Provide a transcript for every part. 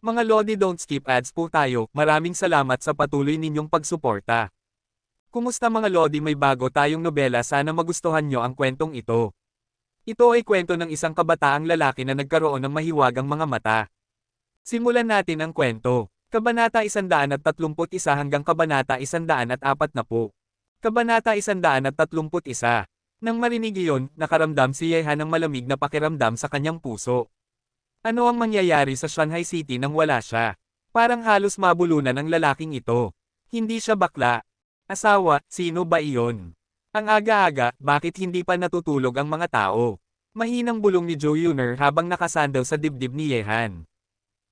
Mga Lodi, don't skip ads po tayo. Maraming salamat sa patuloy ninyong pagsuporta. Kumusta mga Lodi, may bago tayong nobela, sana magustuhan nyo ang kwentong ito. Ito ay kwento ng isang kabataang lalaki na nagkaroon ng mahiwagang mga mata. Simulan natin ang kwento. Kabanata 131 hanggang Kabanata 140. Kabanata 131. Nang marinig iyon, nakaramdam si Yehan ng malamig na pakiramdam sa kanyang puso. Ano ang mangyayari sa Shanghai City nang wala siya? Parang halos mabulunan ang lalaking ito. Hindi siya bakla. Asawa, sino ba iyon? Ang aga-aga, bakit hindi pa natutulog ang mga tao? Mahinang bulong ni Joe Yuner habang nakasandaw sa dibdib ni Yehan.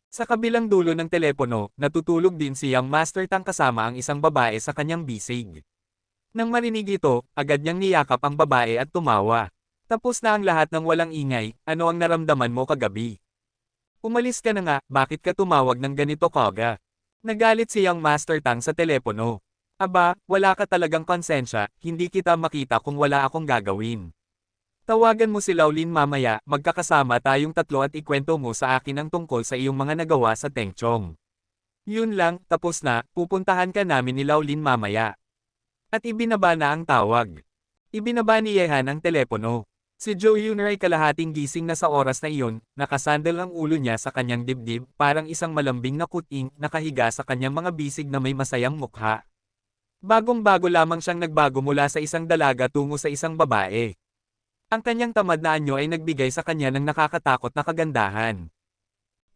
Sa kabilang dulo ng telepono, natutulog din si Young Master Tang kasama ang isang babae sa kanyang bisig. Nang marinig ito, agad niyang niyakap ang babae at tumawa. Tapos na ang lahat ng walang ingay, ano ang naramdaman mo kagabi? Umalis ka na nga, bakit ka tumawag ng ganito kaga? Nagalit si Young Master Tang sa telepono. Aba, wala ka talagang konsensya, hindi kita makita kung wala akong gagawin. Tawagan mo si Laolin mamaya, magkakasama tayong tatlo at ikwento mo sa akin ang tungkol sa iyong mga nagawa sa Tengchong. Yun lang, tapos na, pupuntahan ka namin ni Laolin mamaya. At ibinaba na ang tawag. Ibinaba ni Yehan ang telepono. Si Joe Yuner ay kalahating gising na sa oras na iyon, nakasandal ang ulo niya sa kanyang dibdib, parang isang malambing na kuting, nakahiga sa kanyang mga bisig na may masayang mukha. Bagong-bago lamang siyang nagbago mula sa isang dalaga tungo sa isang babae. Ang kanyang tamad na anyo ay nagbigay sa kanya ng nakakatakot na kagandahan.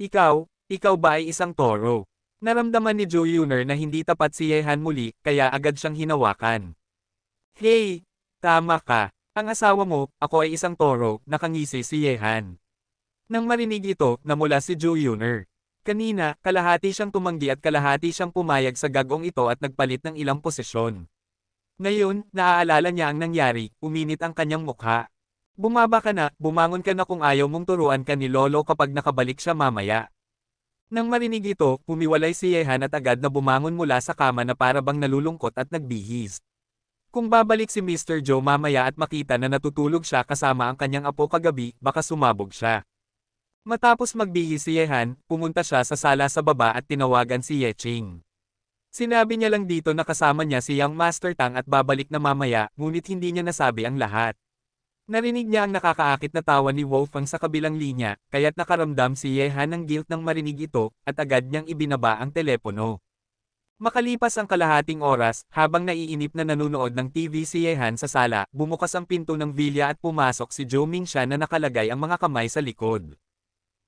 Ikaw ba ay isang toro? Naramdaman ni Joe Yuner na hindi tapat si Yehan muli, kaya agad siyang hinawakan. Hey! Tama ka. Ang asawa mo, ako ay isang toro, nakangisi si Yehan. Nang marinig ito, namula si Joe Yuner. Kanina, kalahati siyang tumanggi at kalahati siyang pumayag sa gagong ito at nagpalit ng ilang posisyon. Ngayon, naaalala niya ang nangyari, uminit ang kanyang mukha. Bumaba ka na, bumangon ka na kung ayaw mong turuan ka ni Lolo kapag nakabalik siya mamaya. Nang marinig ito, humiwalay si Yehan at agad na bumangon mula sa kama na para bang nalulungkot at nagbihis. Kung babalik si Mr. Joe mamaya at makita na natutulog siya kasama ang kanyang apo kagabi, baka sumabog siya. Matapos magbihis si Yehan, pumunta siya sa sala sa baba at tinawagan si Yeching. Sinabi niya lang dito na kasama niya si Young Master Tang at babalik na mamaya, ngunit hindi niya nasabi ang lahat. Narinig niya ang nakakaakit na tawa ni Wolfgang sa kabilang linya, kaya't nakaramdam si Yehan ng guilt nang marinig ito, at agad niyang ibinaba ang telepono. Makalipas ang kalahating oras, habang naiinip na nanunood ng TV si Yehan sa sala, bumukas ang pinto ng villa at pumasok si Zhou Mingshan na nakalagay ang mga kamay sa likod.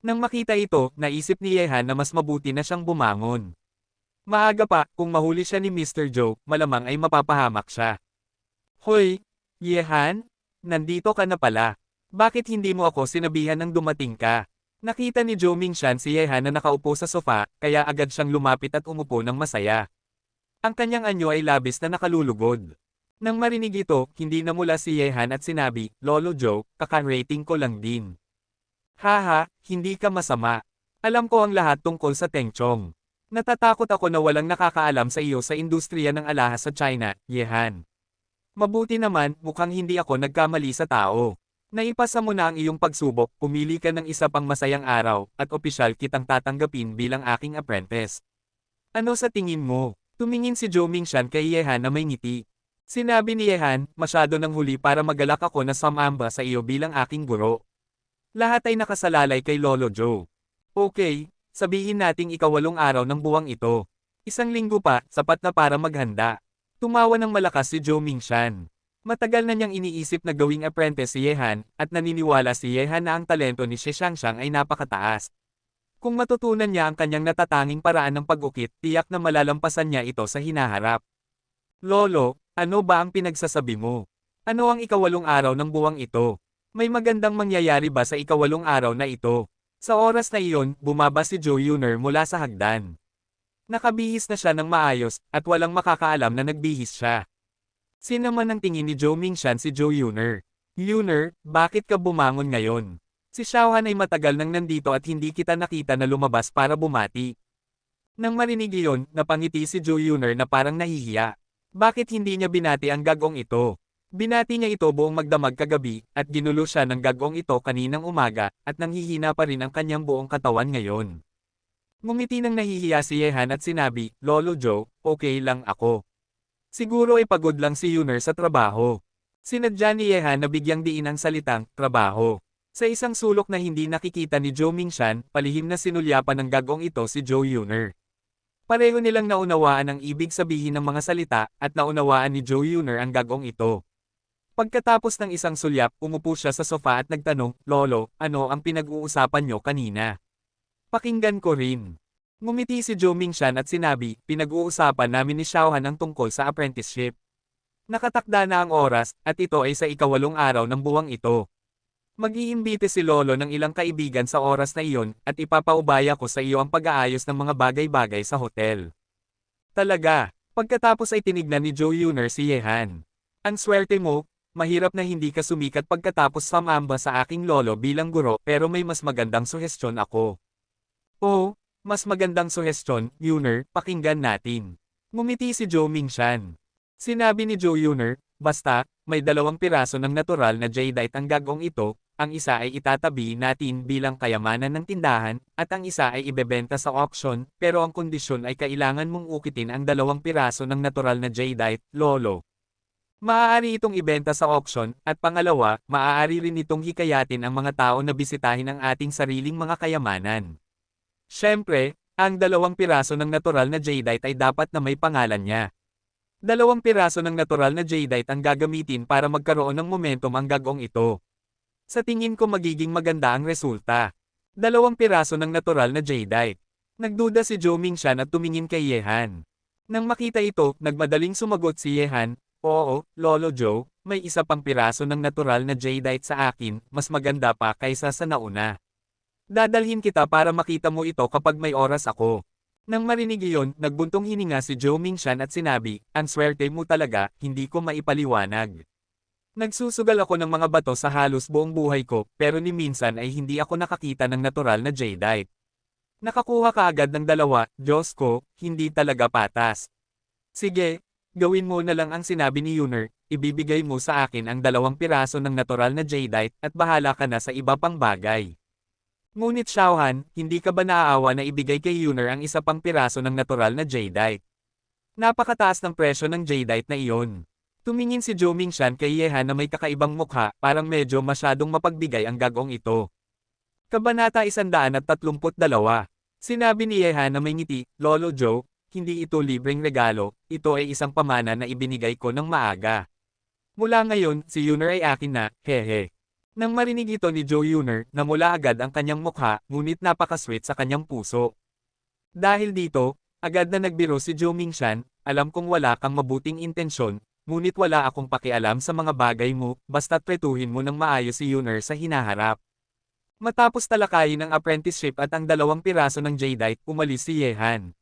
Nang makita ito, naisip ni Yehan na mas mabuti na siyang bumangon. Maaga pa, kung mahuli siya ni Mr. Joe, malamang ay mapapahamak siya. Hoy! Yehan? Nandito ka na pala. Bakit hindi mo ako sinabihan nang dumating ka? Nakita ni Zhou Mingshan si Yehan na nakaupo sa sofa, kaya agad siyang lumapit at umupo ng masaya. Ang kanyang anyo ay labis na nakalulugod. Nang marinig ito, hindi namula si Yehan at sinabi, Lolo Joe, kaka-rating ko lang din. Haha, hindi ka masama. Alam ko ang lahat tungkol sa Tengchong. Natatakot ako na walang nakakaalam sa iyo sa industriya ng alahas sa China, Yehan. Mabuti naman, mukhang hindi ako nagkamali sa tao. Naipasa mo na ang iyong pagsubok, pumili ka ng isa pang masayang araw, at opisyal kitang tatanggapin bilang aking apprentice. Ano sa tingin mo? Tumingin si Zhou Mingshan kay Yehan na may ngiti. Sinabi ni Yehan, masyado nang huli para magalak ako na sumamba sa iyo bilang aking guro. Lahat ay nakasalalay kay Lolo Joe. Okay, sabihin nating ika-8 araw ng buwang ito. 1 linggo pa, sapat na para maghanda. Tumawa ng malakas si Zhou Mingshan. Matagal na niyang iniisip na gawing apprentice si Yehan, at naniniwala si Yehan na ang talento ni Shi Xiangxiang ay napakataas. Kung matutunan niya ang kanyang natatanging paraan ng pag-ukit, tiyak na malalampasan niya ito sa hinaharap. Lolo, ano ba ang pinagsasabi mo? Ano ang ika-8 araw ng buwang ito? May magandang mangyayari ba sa ika-8 araw na ito? Sa oras na iyon, bumaba si Joe Yuner mula sa hagdan. Nakabihis na siya ng maayos, at walang makakaalam na nagbihis siya. Sinaman ang tingin ni Zhou Mingshan si Joe Yuner. Yuner, bakit ka bumangon ngayon? Si Xiaohan ay matagal nang nandito at hindi kita nakita na lumabas para bumati. Nang marinig iyon, napangiti si Joe Yuner na parang nahihiya. Bakit hindi niya binati ang gagong ito? Binati niya ito buong magdamag kagabi, at ginulo siya ng gagong ito kaninang umaga, at nanghihina pa rin ang kanyang buong katawan ngayon. Ngumiti ng nahihiya si Yehan at sinabi, Lolo Joe, okay lang ako. Siguro ay pagod lang si Yuner sa trabaho. Sinadya ni Yehan na bigyang diin ang salitang, trabaho. Sa isang sulok na hindi nakikita ni Joe Mingshan, palihim na sinulyapan ng gagong ito si Joe Yuner. Pareho nilang naunawaan ang ibig sabihin ng mga salita, at naunawaan ni Joe Yuner ang gagong ito. Pagkatapos ng isang sulyap, umupo siya sa sofa at nagtanong, Lolo, ano ang pinag-uusapan niyo kanina? Pakinggan ko rin. Ngumiti si Joe Mingshan at sinabi, pinag-uusapan namin ni Xiaohan ang tungkol sa apprenticeship. Nakatakda na ang oras, at ito ay sa ika-8 araw ng buwang ito. Mag-iimbite si Lolo ng ilang kaibigan sa oras na iyon, at ipapaubaya ko sa iyo ang pag-aayos ng mga bagay-bagay sa hotel. Talaga, pagkatapos ay tinignan ni Joe Yuner si Yehan. Ang swerte mo, mahirap na hindi ka sumikat pagkatapos sumamba sa aking lolo bilang guro pero may mas magandang suhestyon ako. Oh, mas magandang suhestyon, Yuner, pakinggan natin. Ngumiti si Joe Mingshan. Sinabi ni Joe Yuner, basta, may 2 piraso ng natural na jadeite ang gagong ito, ang isa ay itatabi natin bilang kayamanan ng tindahan, at ang isa ay ibebenta sa auction, pero ang kondisyon ay kailangan mong ukitin ang 2 piraso ng natural na jadeite, Lolo. Maaari itong ibenta sa auction, at pangalawa, maaari rin itong hikayatin ang mga tao na bisitahin ang ating sariling mga kayamanan. Siyempre, ang 2 piraso ng natural na jadeite ay dapat na may pangalan niya. 2 piraso ng natural na jadeite ang gagamitin para magkaroon ng momentum ang gagong ito. Sa tingin ko magiging maganda ang resulta. 2 piraso ng natural na jadeite. Nagduda si Joe Mingshan at tumingin kay Yehan. Nang makita ito, nagmadaling sumagot si Yehan, oo, Lolo Joe, may isa pang piraso ng natural na jadeite sa akin, mas maganda pa kaysa sa nauna. Dadalhin kita para makita mo ito kapag may oras ako. Nang marinig iyon, nagbuntong hininga si Joe Mingshan at sinabi, ang swerte mo talaga, hindi ko maipaliwanag. Nagsusugal ako ng mga bato sa halos buong buhay ko, pero ni minsan ay hindi ako nakakita ng natural na jadeite. Nakakuha ka agad ng 2, Diyos ko, hindi talaga patas. Sige, gawin mo na lang ang sinabi ni Yuner, ibibigay mo sa akin ang 2 piraso ng natural na jadeite at bahala ka na sa iba pang bagay. Ngunit Xiaohan, hindi ka ba naaawa na ibigay kay Yuner ang isa pang piraso ng natural na jadeite? Napakataas ng presyo ng jadeite na iyon. Tumingin si Joe Mingshan kay Yehan na may kakaibang mukha, parang medyo masyadong mapagbigay ang gagong ito. Kabanata 132. Sinabi ni Yehan na may ngiti, Lolo Joe, hindi ito libreng regalo, ito ay isang pamana na ibinigay ko ng maaga. Mula ngayon, si Yuner ay akin na, hehe. Nang marinig ito ni Joe Yuner, namula agad ang kanyang mukha, ngunit napakasweet sa kanyang puso. Dahil dito, agad na nagbiro si Joe Mingshan, alam kong wala kang mabuting intensyon, ngunit wala akong pakialam sa mga bagay mo, basta't tretuhin mo ng maayos si Yuner sa hinaharap. Matapos talakayin ang apprenticeship at ang 2 piraso ng jadeite, umalis si Yehan.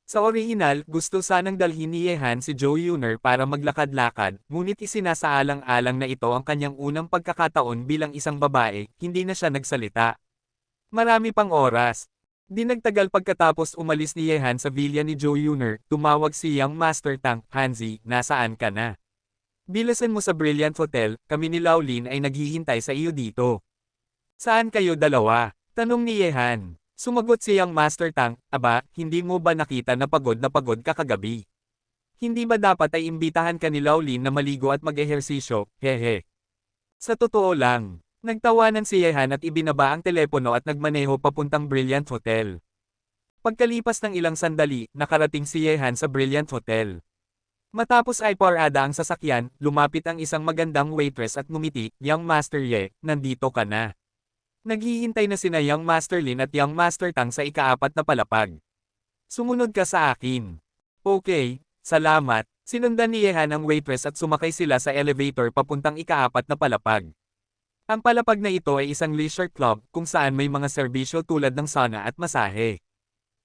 Sa orihinal, gusto sanang dalhin ni Yehan si Joe Yuner para maglakad-lakad, ngunit isinasaalang-alang na ito ang kanyang unang pagkakataon bilang isang babae, hindi na siya nagsalita. Marami pang oras. Di nagtagal pagkatapos umalis ni Yehan sa villa ni Joe Yuner, tumawag si Young Master Tang, Hanzi, nasaan ka na? Bilasan mo sa Brilliant Hotel, kami ni Laolin ay naghihintay sa iyo dito. Saan kayo dalawa? Tanong ni Yehan. Sumagot si Young Master Tang, aba, hindi mo ba nakita na pagod ka kagabi? Hindi ba dapat ay imbitahan ka ni Laolin na maligo at mag-ehersisyo, hehe. Sa totoo lang, nagtawanan si Yehan at ibinaba ang telepono at nagmaneho papuntang Brilliant Hotel. Pagkalipas ng ilang sandali, nakarating si Yehan sa Brilliant Hotel. Matapos ay parada ang sasakyan, lumapit ang isang magandang waitress at ngumiti, Young Master Ye, nandito ka na. Naghihintay na sina Young Master Lin at Young Master Tang sa ika-4 na palapag. Sumunod ka sa akin. Okay, salamat. Sinundan ni Yehan ang waitress at sumakay sila sa elevator papuntang ika-4 na palapag. Ang palapag na ito ay isang leisure club kung saan may mga serbisyo tulad ng sauna at masahe.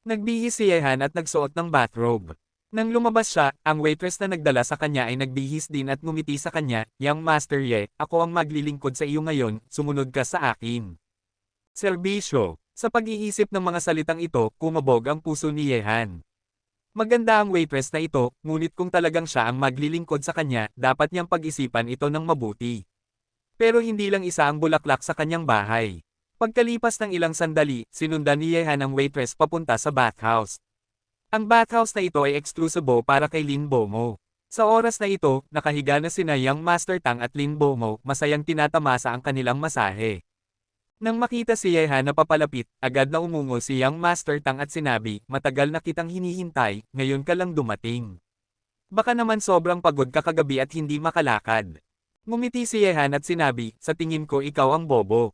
Nagbihis si Yehan at nagsuot ng bathrobe. Nang lumabas siya, ang waitress na nagdala sa kanya ay nagbihis din at ngumiti sa kanya, Young Master Ye, ako ang maglilingkod sa iyo ngayon, sumunod ka sa akin. Serbisyo. Sa pag-iisip ng mga salitang ito, kumabog ang puso ni Yehan. Maganda ang waitress na ito, ngunit kung talagang siya ang maglilingkod sa kanya, dapat niyang pag-isipan ito ng mabuti. Pero hindi lang isa ang bulaklak sa kanyang bahay. Pagkalipas ng ilang sandali, sinundan ni Yehan ang waitress papunta sa bathhouse. Ang bathhouse na ito ay eksklusibo para kay Lin Bomo. Sa oras na ito, nakahiga na sina Young Master Tang at Lin Bomo, masayang tinatamasa ang kanilang masahe. Nang makita si Yehan na papalapit, agad na umungol si Young Master Tang at sinabi, "Matagal na kitang hinihintay, ngayon ka lang dumating. Baka naman sobrang pagod ka kagabi at hindi makalakad." Ngumiti si Yehan at sinabi, "Sa tingin ko ikaw ang bobo.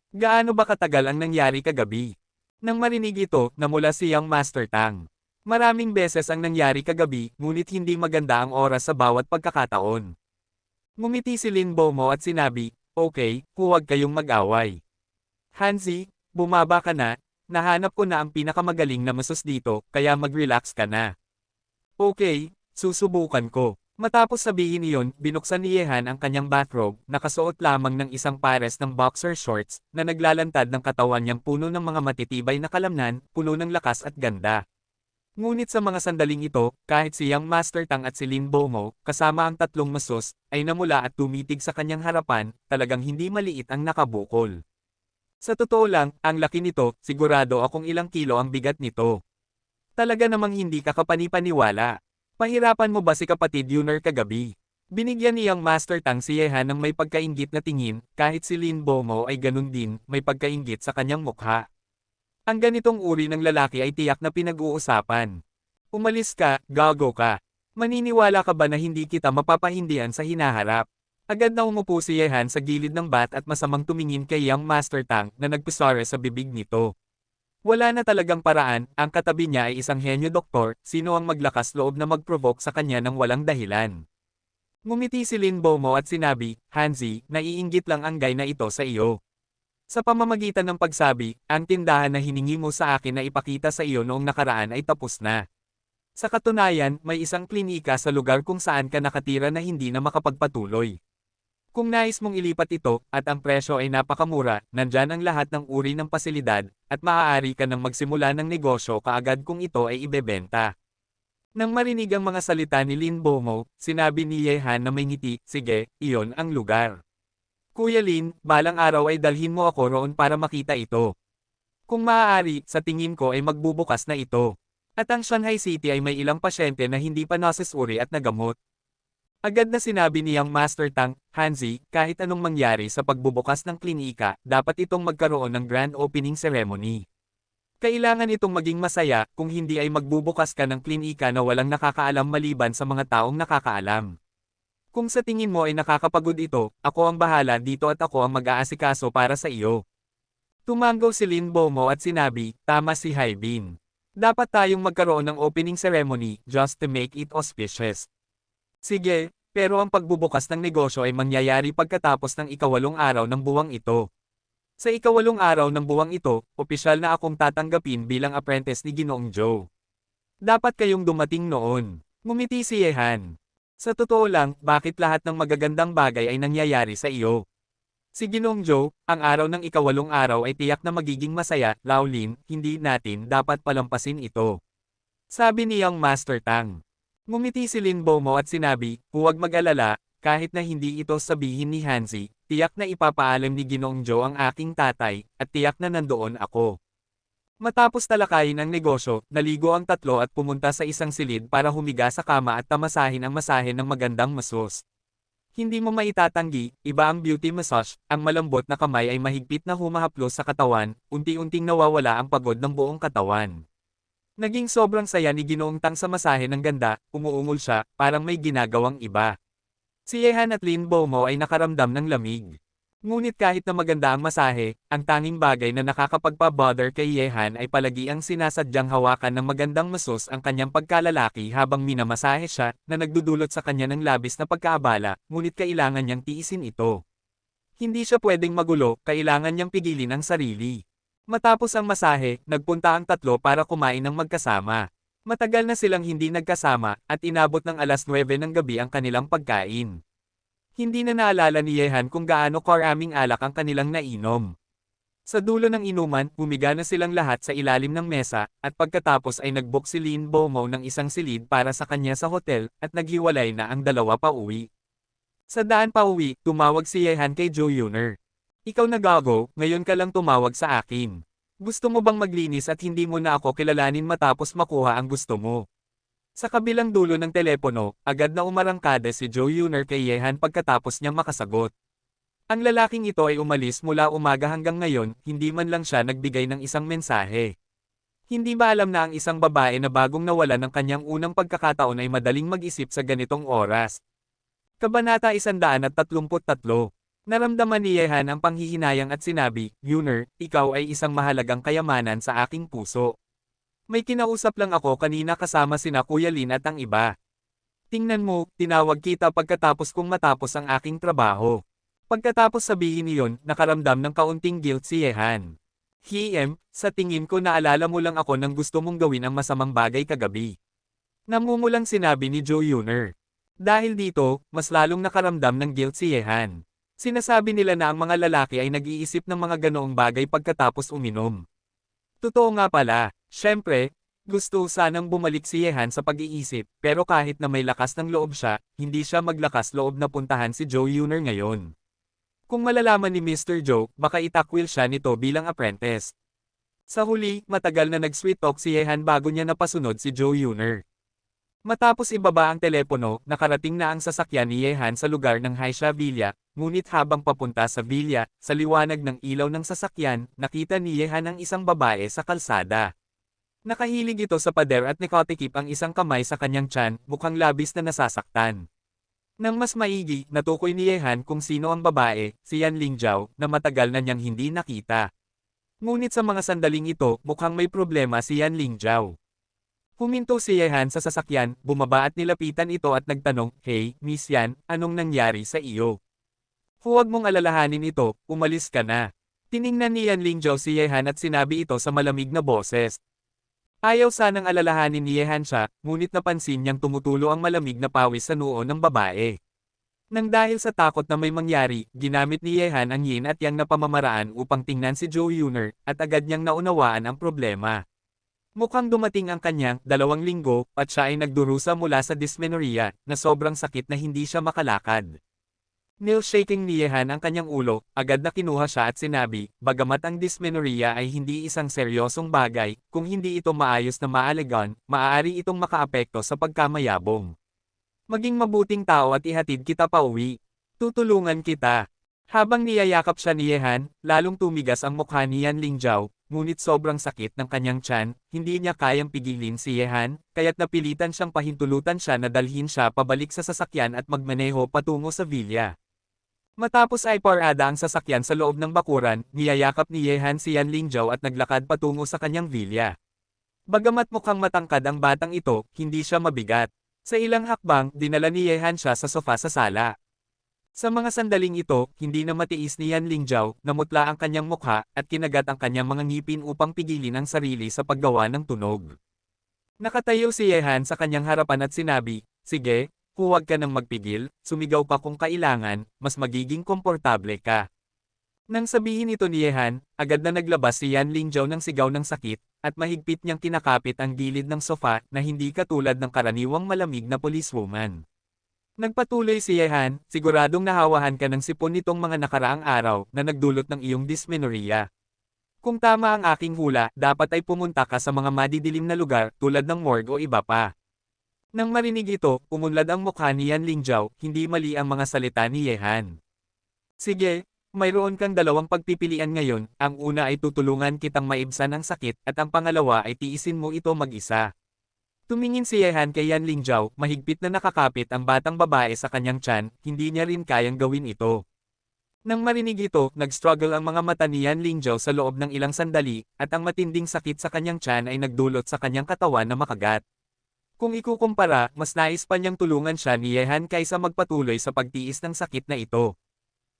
Gaano ba katagal ang nangyari kagabi?" Nang marinig ito, namula si Young Master Tang. Maraming beses ang nangyari kagabi, ngunit hindi maganda ang oras sa bawat pagkakataon. Ngumiti si Lin Bomo at sinabi, "Okay, huwag kayong mag-away. Hanzi, bumaba ka na, nahanap ko na ang pinakamagaling na masos dito, kaya mag-relax ka na." "Okay, susubukan ko." Matapos sabihin iyon, binuksan ni Yehan ang kanyang bathrobe, nakasuot lamang ng isang pares ng boxer shorts, na naglalantad ng katawan niyang puno ng mga matitibay na kalamnan, puno ng lakas at ganda. Ngunit sa mga sandaling ito, kahit si Young Master Tang at si Lin Bomo, kasama ang tatlong masos, ay namula at tumitig sa kanyang harapan, talagang hindi maliit ang nakabukol. Sa totoo lang, ang laki nito, sigurado akong ilang kilo ang bigat nito. Talaga namang hindi ka kapanipaniwala. Pahirapan mo ba si kapatid Yuner kagabi? Binigyan ni Young Master Tang si Yehan ng may pagkainggit na tingin, kahit si Lin Bomo ay ganun din, may pagkainggit sa kanyang mukha. Ang ganitong uri ng lalaki ay tiyak na pinag-uusapan. "Umalis ka, gago ka. Maniniwala ka ba na hindi kita mapapahindihan sa hinaharap?" Agad na umupo si Yehan sa gilid ng bath at masamang tumingin kay Young Master Tang na nagpusare sa bibig nito. Wala na talagang paraan, ang katabi niya ay isang henyo doktor, sino ang maglakas loob na mag-provoke sa kanya ng walang dahilan. Ngumiti si Lin Bomo at sinabi, "Hanzi, naiinggit lang ang guy na ito sa iyo. Sa pamamagitan ng pagsabi, ang tindahan na hiningi mo sa akin na ipakita sa iyo noong nakaraan ay tapos na. Sa katunayan, may isang klinika sa lugar kung saan ka nakatira na hindi na makapagpatuloy. Kung nais mong ilipat ito, at ang presyo ay napakamura, nandyan ang lahat ng uri ng pasilidad, at maaari ka nang magsimula ng negosyo kaagad kung ito ay ibebenta." Nang marinig ang mga salita ni Lin Bomo, sinabi ni Yehan na may ngiti, "Sige, iyon ang lugar. Kuya Lin, balang araw ay dalhin mo ako roon para makita ito. Kung maaari, sa tingin ko ay magbubukas na ito. At ang Shanghai City ay may ilang pasyente na hindi pa nasusuri at nagamot." Agad na sinabi ni Young Master Tang, "Hanzi, kahit anong mangyari sa pagbubukas ng klinika, dapat itong magkaroon ng grand opening ceremony. Kailangan itong maging masaya, kung hindi ay magbubukas ka ng klinika na walang nakakaalam maliban sa mga taong nakakaalam. Kung sa tingin mo ay nakakapagod ito, ako ang bahala dito at ako ang mag-aasikaso para sa iyo." Tumango si Lin Bomo at sinabi, "Tama si Haibin. Dapat tayong magkaroon ng opening ceremony, just to make it auspicious." "Sige, pero ang pagbubukas ng negosyo ay mangyayari pagkatapos ng ikawalong araw ng buwang ito. Sa ikawalong araw ng buwang ito, opisyal na akong tatanggapin bilang apprentice ni Ginoong Joe. Dapat kayong dumating noon." Ngumiti si Yehan. "Sa totoo lang, bakit lahat ng magagandang bagay ay nangyayari sa iyo? Si Ginoong Joe, ang araw ng ikawalong araw ay tiyak na magiging masaya, Laolin, hindi natin dapat palampasin ito." Sabi ni Young Master Tang. Ngumiti si Lin Bomo at sinabi, "Huwag mag-alala, kahit na hindi ito sabihin ni Hanzi, tiyak na ipapaalam ni Ginoong Joe ang aking tatay, at tiyak na nandoon ako." Matapos talakayin ang negosyo, naligo ang tatlo at pumunta sa isang silid para humiga sa kama at tamasahin ang masahe ng magandang masos. Hindi mo maitatanggi, iba ang beauty massage, ang malambot na kamay ay mahigpit na humahaplos sa katawan, unti-unting nawawala ang pagod ng buong katawan. Naging sobrang saya ni Ginoong Tang sa masahe ng ganda, umuungol siya, parang may ginagawang iba. Si Yehan at Lin Bomo ay nakaramdam ng lamig. Ngunit kahit na maganda ang masahe, ang tanging bagay na nakakapagpa-bother kay Yehan ay palagi ang sinasadyang hawakan ng magandang masos ang kanyang pagkalalaki habang minamasahe siya, na nagdudulot sa kanya ng labis na pagkaabala, ngunit kailangan niyang tiisin ito. Hindi siya pwedeng magulo, kailangan niyang pigilin ang sarili. Matapos ang masahe, nagpunta ang tatlo para kumain ng magkasama. Matagal na silang hindi nagkasama, at inabot ng alas 9 ng gabi ang kanilang pagkain. Hindi na naalala ni Yehan kung gaano karaming alak ang kanilang nainom. Sa dulo ng inuman, humiga na silang lahat sa ilalim ng mesa, at pagkatapos ay nag-book si Lin Bomo ng isang silid para sa kanya sa hotel, at naghiwalay na ang dalawa pa uwi. Sa daan pa uwi, tumawag si Yehan kay Joe Yuner. Ikaw na gago, ngayon ka lang tumawag sa akin. Gusto mo bang maglinis at hindi mo na ako kilalanin matapos makuha ang gusto mo? Sa kabilang dulo ng telepono, agad na umarangkada si Joe Yuner kay Yehan pagkatapos niyang makasagot. Ang lalaking ito ay umalis mula umaga hanggang ngayon, hindi man lang siya nagbigay ng isang mensahe. Hindi ba alam na ang isang babae na bagong nawala ng kanyang unang pagkakataon ay madaling mag-isip sa ganitong oras? Kabanata 133. Naramdaman ni Yehan ang panghihinayang at sinabi, Yuner, ikaw ay isang mahalagang kayamanan sa aking puso. May kinausap lang ako kanina kasama sina Kuya Lin at ang iba. Tingnan mo, tinawag kita pagkatapos kong matapos ang aking trabaho. Pagkatapos sabihin niyon, nakaramdam ng kaunting guilt si Yehan. Sa tingin ko naalala mo lang ako nang gusto mong gawin ang masamang bagay kagabi. Namumulang sinabi ni Joe Yuner. Dahil dito, mas lalong nakaramdam ng guilt si Yehan. Sinasabi nila na ang mga lalaki ay nag-iisip ng mga ganoong bagay pagkatapos uminom. Totoo nga pala, syempre, gusto sanang bumalik si Yehan sa pag-iisip, pero kahit na may lakas ng loob siya, hindi siya maglakas loob na puntahan si Joe Yuner ngayon. Kung malalaman ni Mr. Joe, baka itakwil siya nito bilang apprentice. Sa huli, matagal na nag-sweet talk si Yehan bago niya napasunod si Joe Yuner. Matapos ibaba ang telepono, nakarating na ang sasakyan ni Yehan sa lugar ng Haisha Villa, ngunit habang papunta sa villa, sa liwanag ng ilaw ng sasakyan, nakita ni Yehan ang isang babae sa kalsada. Nakahilig ito sa pader at nakatikip ang isang kamay sa kanyang tiyan, mukhang labis na nasasaktan. Nang mas maigi, natukoy ni Yehan kung sino ang babae, si Yan Lingjiao, na matagal na niyang hindi nakita. Ngunit sa mga sandaling ito, mukhang may problema si Yan Lingjiao. Huminto si Yehan sa sasakyan, bumaba at nilapitan ito at nagtanong, Hey, Miss Yan, anong nangyari sa iyo? Huwag mong alalahanin ito, umalis ka na. Tiningnan ni Yan Lingjiao si Yehan at sinabi ito sa malamig na boses. Ayaw sanang alalahanin ni Yehan siya, ngunit napansin niyang tumutulo ang malamig na pawis sa noo ng babae. Nang dahil sa takot na may mangyari, ginamit ni Yehan ang yin at yang na pamamaraan upang tingnan si Joe Yuner, at agad niyang naunawaan ang problema. Mukhang dumating ang kanyang 2 linggo, at siya ay nagdurusa mula sa dysmenorrhea, na sobrang sakit na hindi siya makalakad. Nil-shaking ni Yehan ang kanyang ulo, agad na kinuha siya at sinabi, bagamat ang dysmenorrhea ay hindi isang seryosong bagay, kung hindi ito maayos na maalagaan, maaari itong makaapekto sa pagkamayabong. Maging mabuting tao at ihatid kita pauwi. Tutulungan kita. Habang niyayakap siya ni Yehan, lalong tumigas ang mukha ni Yan Lingjiao, ngunit sobrang sakit ng kanyang tiyan, hindi niya kayang pigilin si Yehan, kaya't napilitan siyang pahintulutan siya na dalhin siya pabalik sa sasakyan at magmaneho patungo sa villa. Matapos ay parada ang sasakyan sa loob ng bakuran, niyayakap ni Yehan si Yan Lingjiao at naglakad patungo sa kanyang villa. Bagamat mukhang matangkad ang batang ito, hindi siya mabigat. Sa ilang hakbang, dinala ni Yehan siya sa sofa sa sala. Sa mga sandaling ito, hindi na matiis ni Yan Lingjiao, namutla ang kanyang mukha, at kinagat ang kanyang mga ngipin upang pigilin ang sarili sa paggawa ng tunog. Nakatayo si Yehan sa kanyang harapan at sinabi, Sige, huwag ka nang magpigil, sumigaw pa kung kailangan, mas magiging komportable ka. Nang sabihin ito ni Yehan, agad na naglabas si Yan Lingjiao ng sigaw ng sakit, at mahigpit niyang kinakapit ang gilid ng sofa na hindi katulad ng karaniwang malamig na policewoman. Nagpatuloy si Yehan, siguradong nahawahan ka ng sipon nitong mga nakaraang araw na nagdulot ng iyong dysmenorrhea. Kung tama ang aking hula, dapat ay pumunta ka sa mga madidilim na lugar tulad ng morgue o iba pa. Nang marinig ito, umunlad ang mukha ni Yan Lingjiao, hindi mali ang mga salita ni Yehan. Sige, mayroon kang 2 pagpipilian ngayon, ang una ay tutulungan kitang maibsan ang sakit at ang pangalawa ay tiisin mo ito mag-isa. Tumingin si Yehan kay Yan Lingjiao, mahigpit na nakakapit ang batang babae sa kanyang tiyan, hindi niya rin kayang gawin ito. Nang marinig ito, nag-struggle ang mga mata ni Yan Lingjiao sa loob ng ilang sandali, at ang matinding sakit sa kanyang tiyan ay nagdulot sa kanyang katawan na makagat. Kung ikukumpara, mas nais pa niyang tulungan siya ni Yehan kaysa magpatuloy sa pagtiis ng sakit na ito.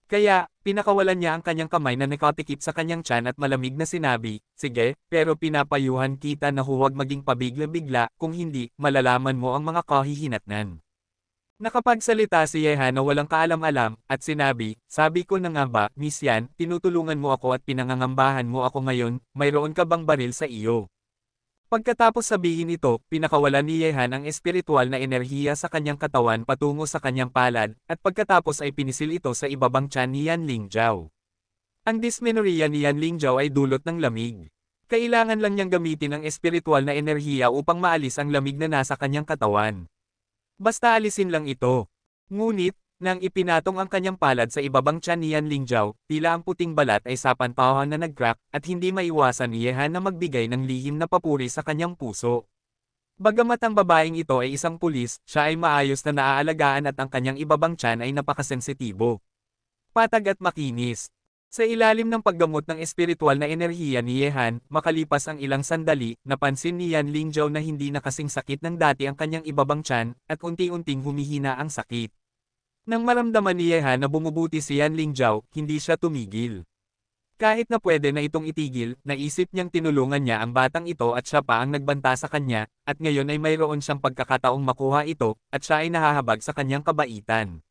Kaya, pinakawalan niya ang kanyang kamay na nakatikip sa kanyang tiyan at malamig na sinabi, Sige, pero pinapayuhan kita na huwag maging pabigla-bigla, kung hindi, malalaman mo ang mga kahihinatnan. Nakapagsalita si Yehan na walang kaalam-alam, at sinabi, Sabi ko na nga ba, Miss Yan, tinutulungan mo ako at pinangangambahan mo ako ngayon, mayroon ka bang baril sa iyo? Pagkatapos sabihin ito, pinakawalan ni Yehan ang espiritual na enerhiya sa kanyang katawan patungo sa kanyang palad, at pagkatapos ay pinisil ito sa ibabang tiyan ni Yan Lingjiao. Ang dysmenorrhea ni Yan Lingzhao ay dulot ng lamig. Kailangan lang niyang gamitin ang espiritual na enerhiya upang maalis ang lamig na nasa kanyang katawan. Basta alisin lang ito. Ngunit, nang ipinatong ang kanyang palad sa ibabang tiyan ni Yan Lingzhao, tila ang puting balat ay sapantahan na nag-crack at hindi maiwasan ni Yehan na magbigay ng lihim na papuri sa kanyang puso. Bagamat ang babaeng ito ay isang pulis, siya ay maayos na naaalagaan at ang kanyang ibabang tiyan ay napakasensitibo. Patag at makinis. Sa ilalim ng paggamot ng espiritual na enerhiya ni Yehan, makalipas ang ilang sandali, napansin ni Yan Lingzhao na hindi na kasing sakit ng dati ang kanyang ibabang tiyan, at unti-unting humihina ang sakit. Nang maramdaman ni Yehan na bumubuti si Yan Lingzhao, hindi siya tumigil. Kahit na pwede na itong itigil, naisip niyang tinulungan niya ang batang ito at siya pa ang nagbanta sa kanya, at ngayon ay mayroon siyang pagkakataong makuha ito, at siya ay nahahabag sa kanyang kabaitan.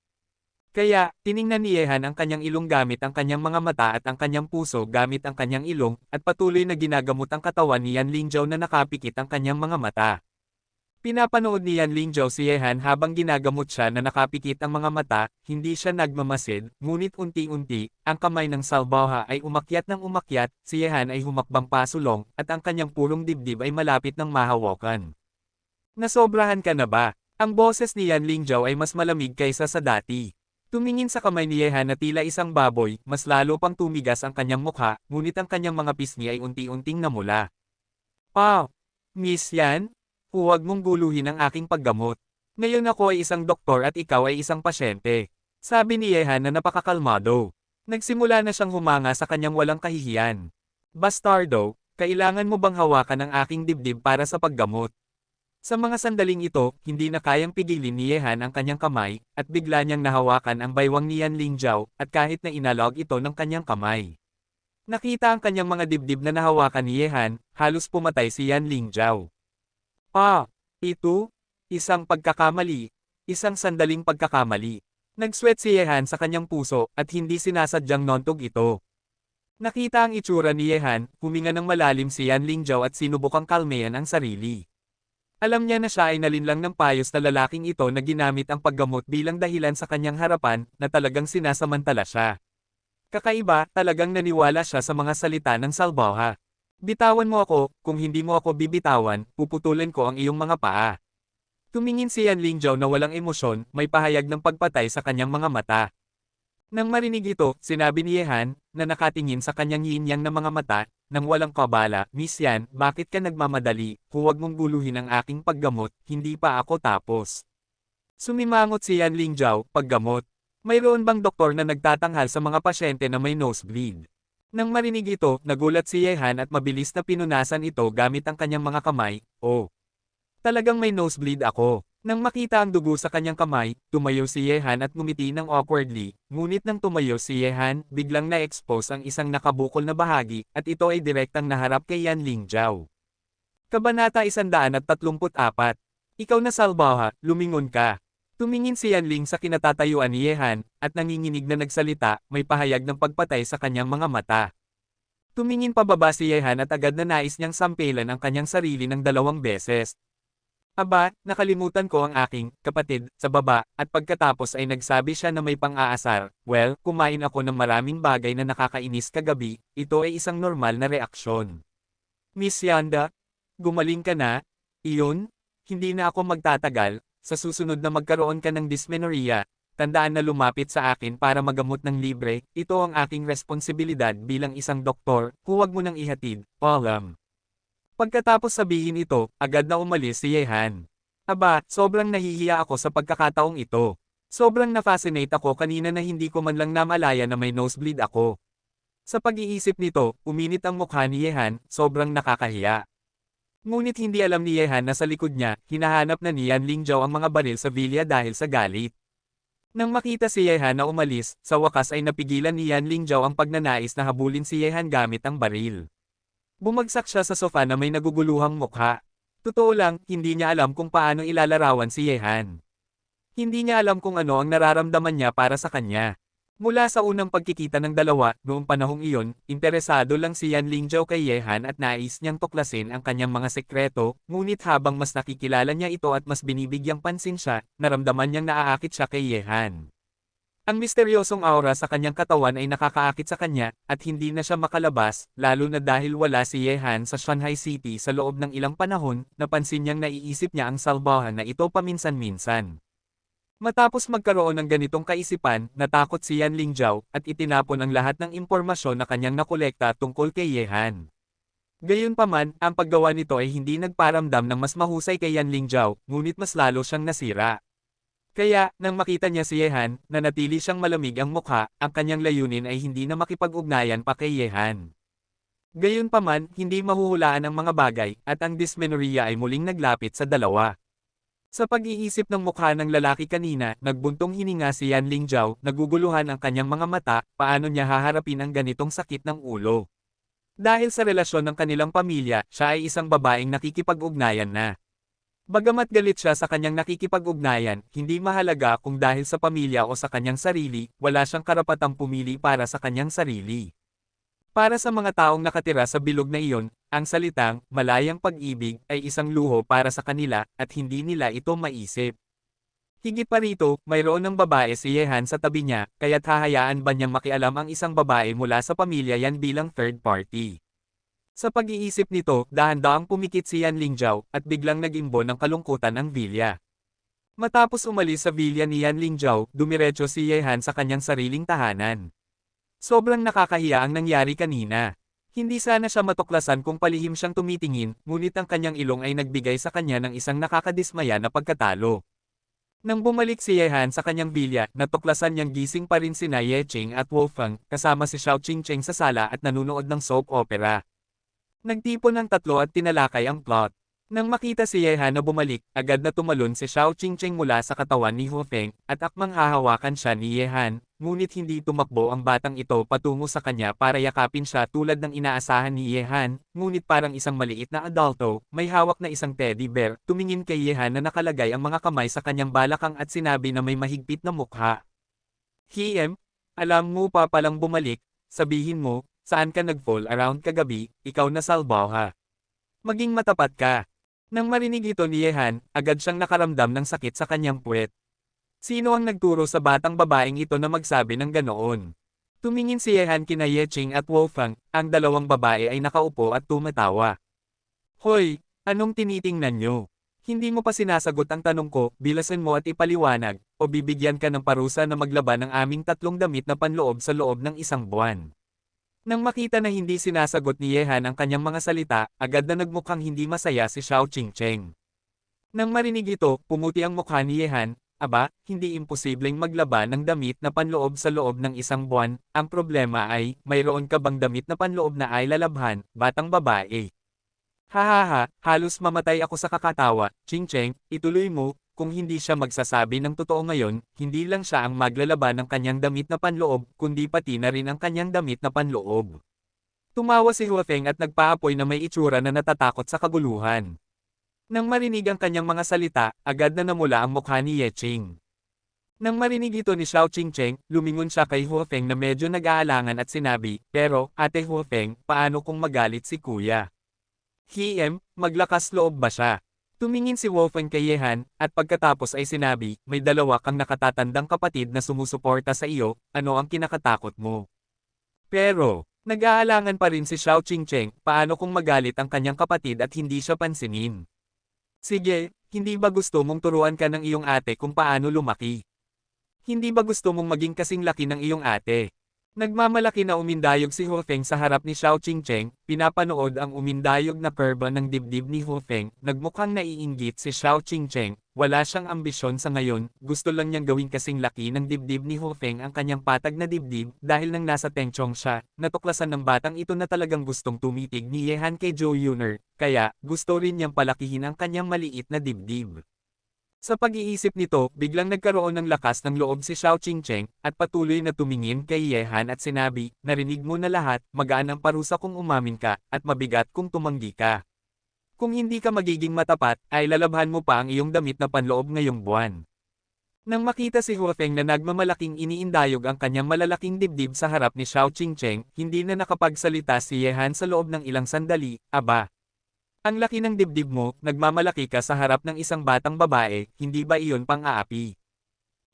Kaya, tiningnan ni Yehan ang kanyang ilong gamit ang kanyang mga mata at ang kanyang puso gamit ang kanyang ilong, at patuloy na ginagamot ang katawan ni Yan Lingzhao na nakapikit ang kanyang mga mata. Pinapanood ni Yan Lingzhao si Yehan habang ginagamot siya na nakapikit ang mga mata, hindi siya nagmamasid, ngunit unti-unti, ang kamay ng salbaha ay umakyat ng umakyat, si Yehan ay humakbang pasulong, at ang kanyang purong dibdib ay malapit ng mahawakan. Nasobrahan ka na ba? Ang boses ni Yan Lingzhao ay mas malamig kaysa sa dati. Tumingin sa kamay ni Yehan na tila isang baboy, mas lalo pang tumigas ang kanyang mukha, ngunit ang kanyang mga pisngi ay unti-unting namula. "Pa, Miss Yan? Huwag mong guluhin ang aking paggamot. Ngayon ako ay isang doktor at ikaw ay isang pasyente." Sabi ni Yehan na napakakalmado. Nagsimula na siyang humanga sa kanyang walang kahihiyan. "Bastardo, kailangan mo bang hawakan ang aking dibdib para sa paggamot?" Sa mga sandaling ito, hindi na kayang pigilin ni Yehan ang kanyang kamay, at bigla niyang nahawakan ang baywang ni Yan Lingzhao, at kahit na inalog ito ng kanyang kamay. Nakita ang kanyang mga dibdib na nahawakan ni Yehan, halos pumatay si Yan Lingzhao. "Pa, ito? Isang pagkakamali. Isang sandaling pagkakamali." Nagsweat si Yehan sa kanyang puso, at hindi sinasadyang nontog ito. Nakita ang itsura ni Yehan, huminga ng malalim si Yan Lingzhao at sinubukang kalmehan ang sarili. Alam niya na siya ay nalinlang ng payos na lalaking ito na ginamit ang paggamot bilang dahilan sa kanyang harapan, na talagang sinasamantala siya. Kakaiba, talagang naniwala siya sa mga salita ng salbaha. "Bitawan mo ako, kung hindi mo ako bibitawan, puputulin ko ang iyong mga paa." Tumingin si Yan Lingzhao na walang emosyon, may pahayag ng pagpatay sa kanyang mga mata. Nang marinig ito, sinabi ni Yehan, na nakatingin sa kanyang yin-yang na mga mata, nang walang kabala, "Miss Yan, bakit ka nagmamadali? Huwag mong guluhin ang aking paggamot, hindi pa ako tapos." Sumimangot si Yan Lingzhao, "Paggamot? Mayroon bang doktor na nagtatanghal sa mga pasyente na may nosebleed?" Nang marinig ito, nagulat si Yehan at mabilis na pinunasan ito gamit ang kanyang mga kamay. "Oh, talagang may nosebleed ako." Nang makita ang dugo sa kanyang kamay, tumayo si Yehan at ngumiti ng awkwardly, ngunit nang tumayo si Yehan, biglang na-expose ang isang nakabukol na bahagi, at ito ay direktang naharap kay Yan Lingzhao. Kabanata 134. Ikaw na salbaha, lumingon ka. Tumingin si Yan Ling sa kinatatayuan ni Yehan, at nanginginig na nagsalita, may pahayag ng pagpatay sa kanyang mga mata. Tumingin pababa si Yehan at agad na nais niyang sampelan ang kanyang sarili ng 2 beses. "Aba, nakalimutan ko ang aking kapatid sa baba," at pagkatapos ay nagsabi siya na may pang-aasar. "Well, kumain ako ng maraming bagay na nakakainis kagabi, ito ay isang normal na reaksyon." "Miss Yanda, gumaling ka na? Iyon? Hindi na ako magtatagal, sa susunod na magkaroon ka ng dysmenorrhea, tandaan na lumapit sa akin para magamot ng libre, ito ang aking responsibilidad bilang isang doktor, huwag mo nang ihatid, Palam." Pagkatapos sabihin ito, agad na umalis si Yehan. "Aba, sobrang nahihiya ako sa pagkakataong ito. Sobrang na-fascinate ako kanina na hindi ko man lang namalaya na may nosebleed ako." Sa pag-iisip nito, uminit ang mukha ni Yehan, sobrang nakakahiya. Ngunit hindi alam ni Yehan na sa likod niya, hinahanap na ni Yan Lingzhao ang mga baril sa vilya dahil sa galit. Nang makita si Yehan na umalis, sa wakas ay napigilan ni Yan Lingzhao ang pagnanais na habulin si Yehan gamit ang baril. Bumagsak siya sa sofa na may naguguluhang mukha. Totoo lang, hindi niya alam kung paano ilalarawan si Yehan. Hindi niya alam kung ano ang nararamdaman niya para sa kanya. Mula sa unang pagkikita ng dalawa, noong panahong iyon, interesado lang si Yan Lingzhao kay Yehan at nais niyang tuklasin ang kanyang mga sekreto, ngunit habang mas nakikilala niya ito at mas binibigyang pansin siya, naramdaman niyang naaakit siya kay Yehan. Ang misteryosong aura sa kanyang katawan ay nakakaakit sa kanya, at hindi na siya makalabas, lalo na dahil wala si Yehan sa Shanghai City sa loob ng ilang panahon, napansin niyang naiisip niya ang salbahan na ito paminsan-minsan. Matapos magkaroon ng ganitong kaisipan, natakot si Yan Lingjiao, at itinapon ang lahat ng impormasyon na kanyang nakolekta tungkol kay Yehan. Gayunpaman, ang paggawa nito ay hindi nagparamdam ng mas mahusay kay Yan Lingjiao, ngunit mas lalo siyang nasira. Kaya, nang makita niya si Yehan, nanatili siyang malamig ang mukha, ang kanyang layunin ay hindi na makipag-ugnayan pa kay Yehan. Gayunpaman, hindi mahuhulaan ang mga bagay, at ang dysmenorrhea ay muling naglapit sa dalawa. Sa pag-iisip ng mukha ng lalaki kanina, nagbuntong hininga si Yan Lingjiao, naguguluhan ang kanyang mga mata, paano niya haharapin ang ganitong sakit ng ulo. Dahil sa relasyon ng kanilang pamilya, siya ay isang babaeng nakikipag-ugnayan na. Bagamat galit siya sa kanyang nakikipag-ugnayan, hindi mahalaga kung dahil sa pamilya o sa kanyang sarili, wala siyang karapatang pumili para sa kanyang sarili. Para sa mga taong nakatira sa bilog na iyon, ang salitang, malayang pag-ibig, ay isang luho para sa kanila, at hindi nila ito maisip. Higit pa rito, mayroon ng babae si Yehan sa tabi niya, kaya't hahayaan ba niyang makialam ang isang babae mula sa pamilya yan bilang third party? Sa pag-iisip nito, dahan-dahang pumikit si Yan Lingjiao, at biglang nag-imbon ng kalungkutan ang Villa. Matapos umalis sa Villa ni Yan Lingjiao, dumiretso si Yehan sa kanyang sariling tahanan. Sobrang nakakahiya ang nangyari kanina. Hindi sana siya matuklasan kung palihim siyang tumitingin, ngunit ang kanyang ilong ay nagbigay sa kanya ng isang nakakadismaya na pagkatalo. Nang bumalik si Yehan sa kanyang bilya, natuklasan niyang gising pa rin sina Ye Ching at Wolfgang, kasama si Xiao Qingcheng sa sala at nanunood ng soap opera. Nagtipon ng tatlo at tinalakay ang plot. Nang makita si Yehan na bumalik, agad na tumalon si Xiao Qingcheng mula sa katawan ni Hu Feng, at akmang hahawakan siya ni Yehan, ngunit hindi tumakbo ang batang ito patungo sa kanya para yakapin siya tulad ng inaasahan ni Yehan, ngunit parang isang maliit na adulto, may hawak na isang teddy bear, tumingin kay Yehan na nakalagay ang mga kamay sa kanyang balakang at sinabi na may mahigpit na mukha. Hiem, alam mo pa palang bumalik, sabihin mo, saan ka nag-fall around kagabi, ikaw na salbaha. Maging matapat ka. Nang marinig ito ni Yehan, agad siyang nakaramdam ng sakit sa kanyang puwet. Sino ang nagturo sa batang babaeng ito na magsabi ng ganoon? Tumingin si Yehan kina Ye Ching at Wolfgang, ang dalawang babae ay nakaupo at tumatawa. Hoy, anong tinitingnan nyo? Hindi mo pa sinasagot ang tanong ko, bilasan mo at ipaliwanag, o bibigyan ka ng parusa na maglaban ng aming tatlong damit na panloob sa loob ng isang buwan. Nang makita na hindi sinasagot ni Yehan ang kanyang mga salita, agad na nagmukhang hindi masaya si Xiao Qingcheng. Nang marinig ito, pumuti ang mukha ni Yehan, aba, hindi imposibleng maglaban ng damit na panloob sa loob ng isang buwan, ang problema ay, mayroon ka bang damit na panloob na ay lalabhan, batang babae? Hahaha, halos mamatay ako sa kakatawa, Qingcheng, ituloy mo. Kung hindi siya magsasabi ng totoo ngayon, hindi lang siya ang maglalaban ng kanyang damit na panloob, kundi pati na rin ang kanyang damit na panloob. Tumawa si Hu Feng at nagpaapoy na may itsura na natatakot sa kaguluhan. Nang marinig ang kanyang mga salita, agad na namula ang mukha ni Ye Ching. Nang marinig ito ni Xiao Qingcheng, lumingon siya kay Hu Feng na medyo nag-aalangan at sinabi, pero, Ate Hu Feng, paano kung magalit si Kuya? Hiem, maglakas loob ba siya? Tumingin si Wolfgang kay Yehan, at pagkatapos ay sinabi, may dalawa kang nakatatandang kapatid na sumusuporta sa iyo, ano ang kinakatakot mo? Pero, nag-aalangan pa rin si Xiao Qingcheng, paano kung magalit ang kanyang kapatid at hindi siya pansinin? Sige, hindi ba gusto mong turuan ka ng iyong ate kung paano lumaki? Hindi ba gusto mong maging kasing laki ng iyong ate? Nagmamalaki na umindayog si Hu Feng sa harap ni Xiao Qingcheng, pinapanood ang umindayog na kurba ng dibdib ni Hu Feng, nagmukhang naiinggit si Xiao Qingcheng, wala siyang ambisyon sa ngayon, gusto lang niyang gawing kasing laki ng dibdib ni Hu Feng ang kanyang patag na dibdib, dahil nang nasa Tengchong siya, natuklasan ng batang ito na talagang gustong tumitig ni Yehan kay Zhou Yuner, kaya, gusto rin niyang palakihin ang kanyang maliit na dibdib. Sa pag-iisip nito, biglang nagkaroon ng lakas ng loob si Xiao Qingcheng, at patuloy na tumingin kay Yehan at sinabi, narinig mo na lahat, magaan ang parusa kung umamin ka, at mabigat kung tumanggi ka. Kung hindi ka magiging matapat, ay lalabhan mo pa ang iyong damit na panloob ngayong buwan. Nang makita si Hu Feng na nagmamalaking iniindayog ang kanyang malalaking dibdib sa harap ni Xiao Qingcheng, hindi na nakapagsalita si Yehan sa loob ng ilang sandali, aba. Ang laki ng dibdib mo, nagmamalaki ka sa harap ng isang batang babae, hindi ba iyon pang-aapi?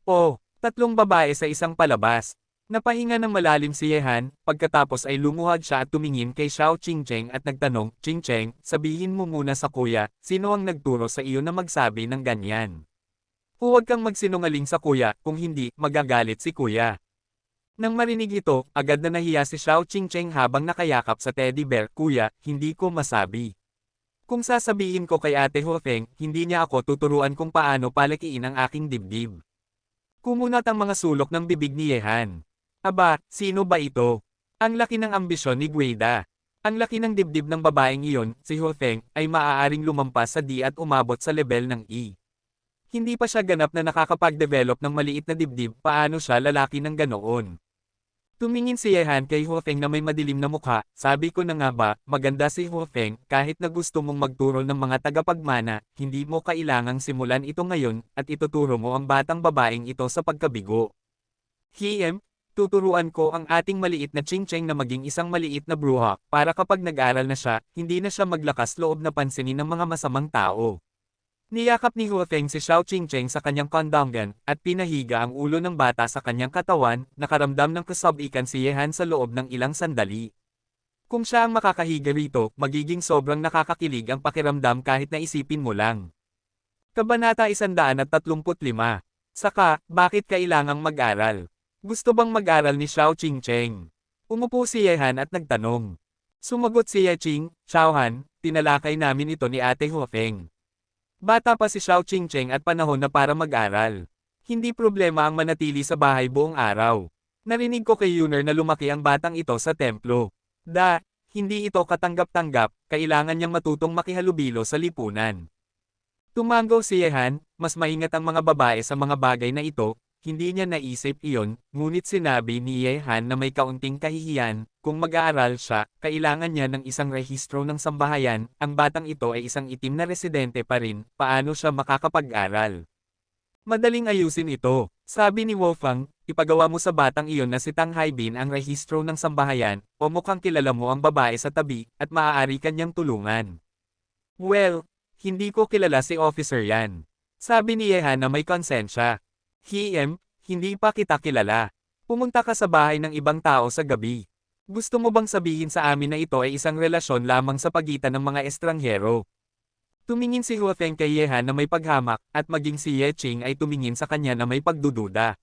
Oh, Tatlong babae sa isang palabas. Napahinga ng malalim si Yehan, pagkatapos ay lumuhad siya at tumingin kay Xiao Qingcheng at nagtanong, Qingcheng, sabihin mo muna sa kuya, sino ang nagturo sa iyo na magsabi ng ganyan? Huwag kang magsinungaling sa kuya, kung hindi, magagalit si kuya. Nang marinig ito, agad na nahiya si Xiao Qingcheng habang nakayakap sa teddy bear, kuya, hindi ko masabi. Kung sasabihin ko kay Ate Hofeng, hindi niya ako tuturuan kung paano palakiin ang aking dibdib. Kumunat ang mga sulok ng bibig ni Yehan. Aba, sino ba ito? Ang laki ng ambisyon ni Guida. Ang laki ng dibdib ng babaeng iyon, si Hofeng, ay maaaring lumampas sa D at umabot sa level ng E. Hindi pa siya ganap na nakakapag-develop ng maliit na dibdib, paano siya lalaki ng ganoon? Tumingin si Yehan kay Hofeng na may madilim na mukha, sabi ko na nga ba, maganda si Hofeng, kahit na gusto mong magturo ng mga tagapagmana, hindi mo kailangang simulan ito ngayon, at ituturo mo ang batang babaeng ito sa pagkabigo. Hiem, tuturuan ko ang ating maliit na Qingcheng na maging isang maliit na bruha, para kapag nag-aral na siya, hindi na siya maglakas loob na pansinin ng mga masamang tao. Niyakap ni Hofeng si Xiao Qingcheng sa kanyang kondongan, at pinahiga ang ulo ng bata sa kanyang katawan, nakaramdam ng kasabikan si Yehan sa loob ng ilang sandali. Kung siya ang makakahiga rito, magiging sobrang nakakakilig ang pakiramdam kahit na isipin mo lang. Kabanata 135. Saka, bakit kailangang mag-aral? Gusto bang mag-aral ni Xiao Qingcheng? Umupo si Yehan at nagtanong. Sumagot si Yeching, Xiaohan, tinalakay namin ito ni Ate Hofeng. Bata pa si Xiao Qingcheng at panahon na para mag-aral. Hindi problema ang manatili sa bahay buong araw. Narinig ko kay Yuner na lumaki ang batang ito sa templo. Hindi ito katanggap-tanggap, kailangan niyang matutong makihalubilo sa lipunan. Tumango si Yehan, mas maingat ang mga babae sa mga bagay na ito. Hindi niya naisip iyon, ngunit sinabi ni Yehan na may kaunting kahihiyan, kung mag-aaral siya, kailangan niya ng isang rehistro ng sambahayan, ang batang ito ay isang itim na residente pa rin, paano siya makakapag-aral? Madaling ayusin ito, sabi ni Wolfgang, ipagawa mo sa batang iyon na si Tang Haibin ang rehistro ng sambahayan, o mukhang kilala mo ang babae sa tabi, at maaari kanyang tulungan. Well, hindi ko kilala si officer yan. Sabi ni Yehan na may konsensya. Hindi pa kita kilala. Pumunta ka sa bahay ng ibang tao sa gabi. Gusto mo bang sabihin sa amin na ito ay isang relasyon lamang sa pagitan ng mga estranghero? Tumingin si Hofeng kay Yehan na may paghamak, at maging si Yeching ay tumingin sa kanya na may pagdududa.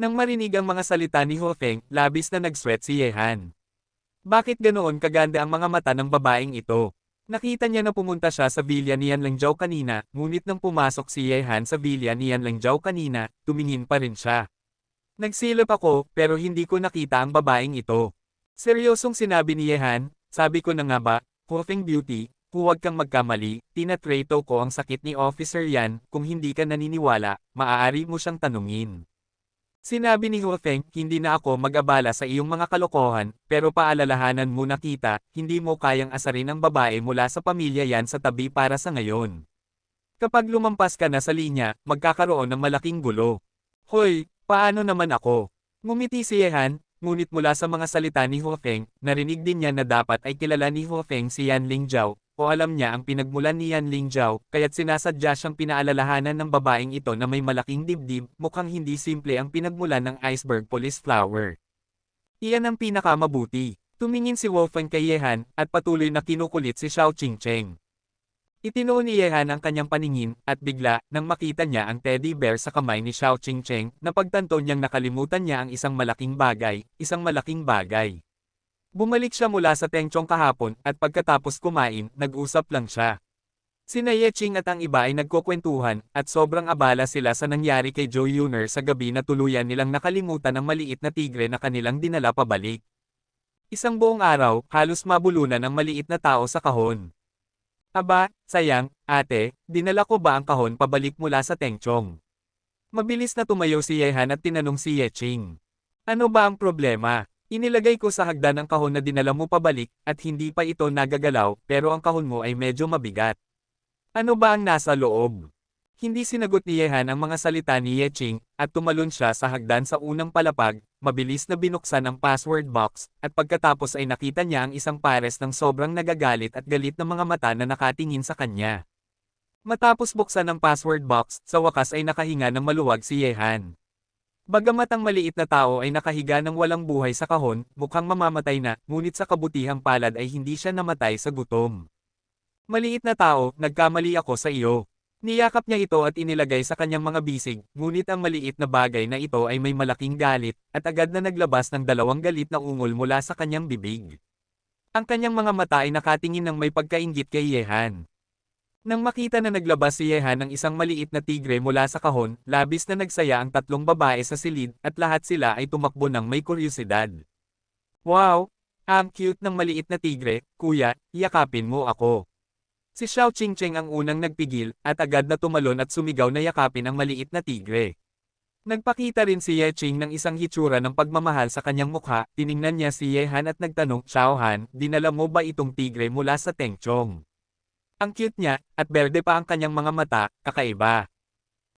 Nang marinig ang mga salita ni Hofeng, labis na nag-sweat si Yehan. Bakit ganoon kaganda ang mga mata ng babaeng ito? Nakita niya na pumunta siya sa villa ni Yan Langjiao kanina, ngunit nang pumasok si Yehan sa villa ni Yan Langjiao kanina, tumingin pa rin siya. Nagsilip ako, pero hindi ko nakita ang babaeng ito. Seryosong sinabi ni Yehan, sabi ko na nga ba, Hofeng Beauty, huwag kang magkamali, tinatreto ko ang sakit ni Officer Yan, kung hindi ka naniniwala, maaari mo siyang tanungin. Sinabi ni Hofeng, hindi na ako mag-abala sa iyong mga kalokohan, pero paalalahanan mo na kita, hindi mo kayang asarin ang babae mula sa pamilya yan sa tabi para sa ngayon. Kapag lumampas ka na sa linya, magkakaroon ng malaking gulo. Hoy, paano naman ako? Ngumiti si Yehan, ngunit mula sa mga salita ni Hofeng, narinig din niya na dapat ay kilala ni Hofeng si Yan Lingjiao, o alam niya ang pinagmulan ni Yan Lingjiao, kaya't sinasadya siyang pinaalalahanan ng babaeng ito na may malaking dibdib, mukhang hindi simple ang pinagmulan ng iceberg police flower. Iyan ang pinakamabuti. Tumingin si Wolfgang kay Yehan, at patuloy na kinukulit si Xiao Qingcheng. Itinuon ni Yehan ang kanyang paningin, at bigla, nang makita niya ang teddy bear sa kamay ni Xiao Qingcheng, napagtanto niyang nakalimutan niya ang isang malaking bagay. Bumalik siya mula sa Tengchong kahapon, at pagkatapos kumain, nag-usap lang siya. Sina Yeching at ang iba ay nagkukwentuhan, at sobrang abala sila sa nangyari kay Joe Yuner sa gabi na tuluyan nilang nakalimutan ang maliit na tigre na kanilang dinala pabalik. Isang buong araw, halos mabulunan ang maliit na tao sa kahon. Aba, sayang, ate, dinala ko ba ang kahon pabalik mula sa Tengchong? Mabilis na tumayo si Yehan at tinanong si Yeching. Ano ba ang problema? Inilagay ko sa hagdan ang kahon na dinala mo pabalik, at hindi pa ito nagagalaw, pero ang kahon mo ay medyo mabigat. Ano ba ang nasa loob? Hindi sinagot ni Yehan ang mga salita ni Yeching, at tumalon siya sa hagdan sa unang palapag, mabilis na binuksan ang password box, at pagkatapos ay nakita niya ang isang pares ng sobrang nagagalit at galit na mga mata na nakatingin sa kanya. Matapos buksan ang password box, sa wakas ay nakahinga ng maluwag si Yehan. Bagamat ang maliit na tao ay nakahiga ng walang buhay sa kahon, mukhang mamamatay na, ngunit sa kabutihang palad ay hindi siya namatay sa gutom. Maliit na tao, nagkamali ako sa iyo. Niyakap niya ito at inilagay sa kanyang mga bisig, ngunit ang maliit na bagay na ito ay may malaking galit, at agad na naglabas ng dalawang galit na ungol mula sa kanyang bibig. Ang kanyang mga mata ay nakatingin ng may pagkainggit kay Yehan. Nang makita na naglabas si Yehan ng isang maliit na tigre mula sa kahon, labis na nagsaya ang tatlong babae sa silid, at lahat sila ay tumakbo ng may kuryosidad. Wow! Ang cute ng maliit na tigre, kuya, yakapin mo ako. Si Xiao Qingcheng ang unang nagpigil, at agad na tumalon at sumigaw na yakapin ang maliit na tigre. Nagpakita rin si Ye Qing ng isang hitsura ng pagmamahal sa kanyang mukha, tiningnan niya si Yehan at nagtanong, Xiao Han, dinala mo ba itong tigre mula sa Tengchong? Ang cute niya, at berde pa ang kanyang mga mata, kakaiba.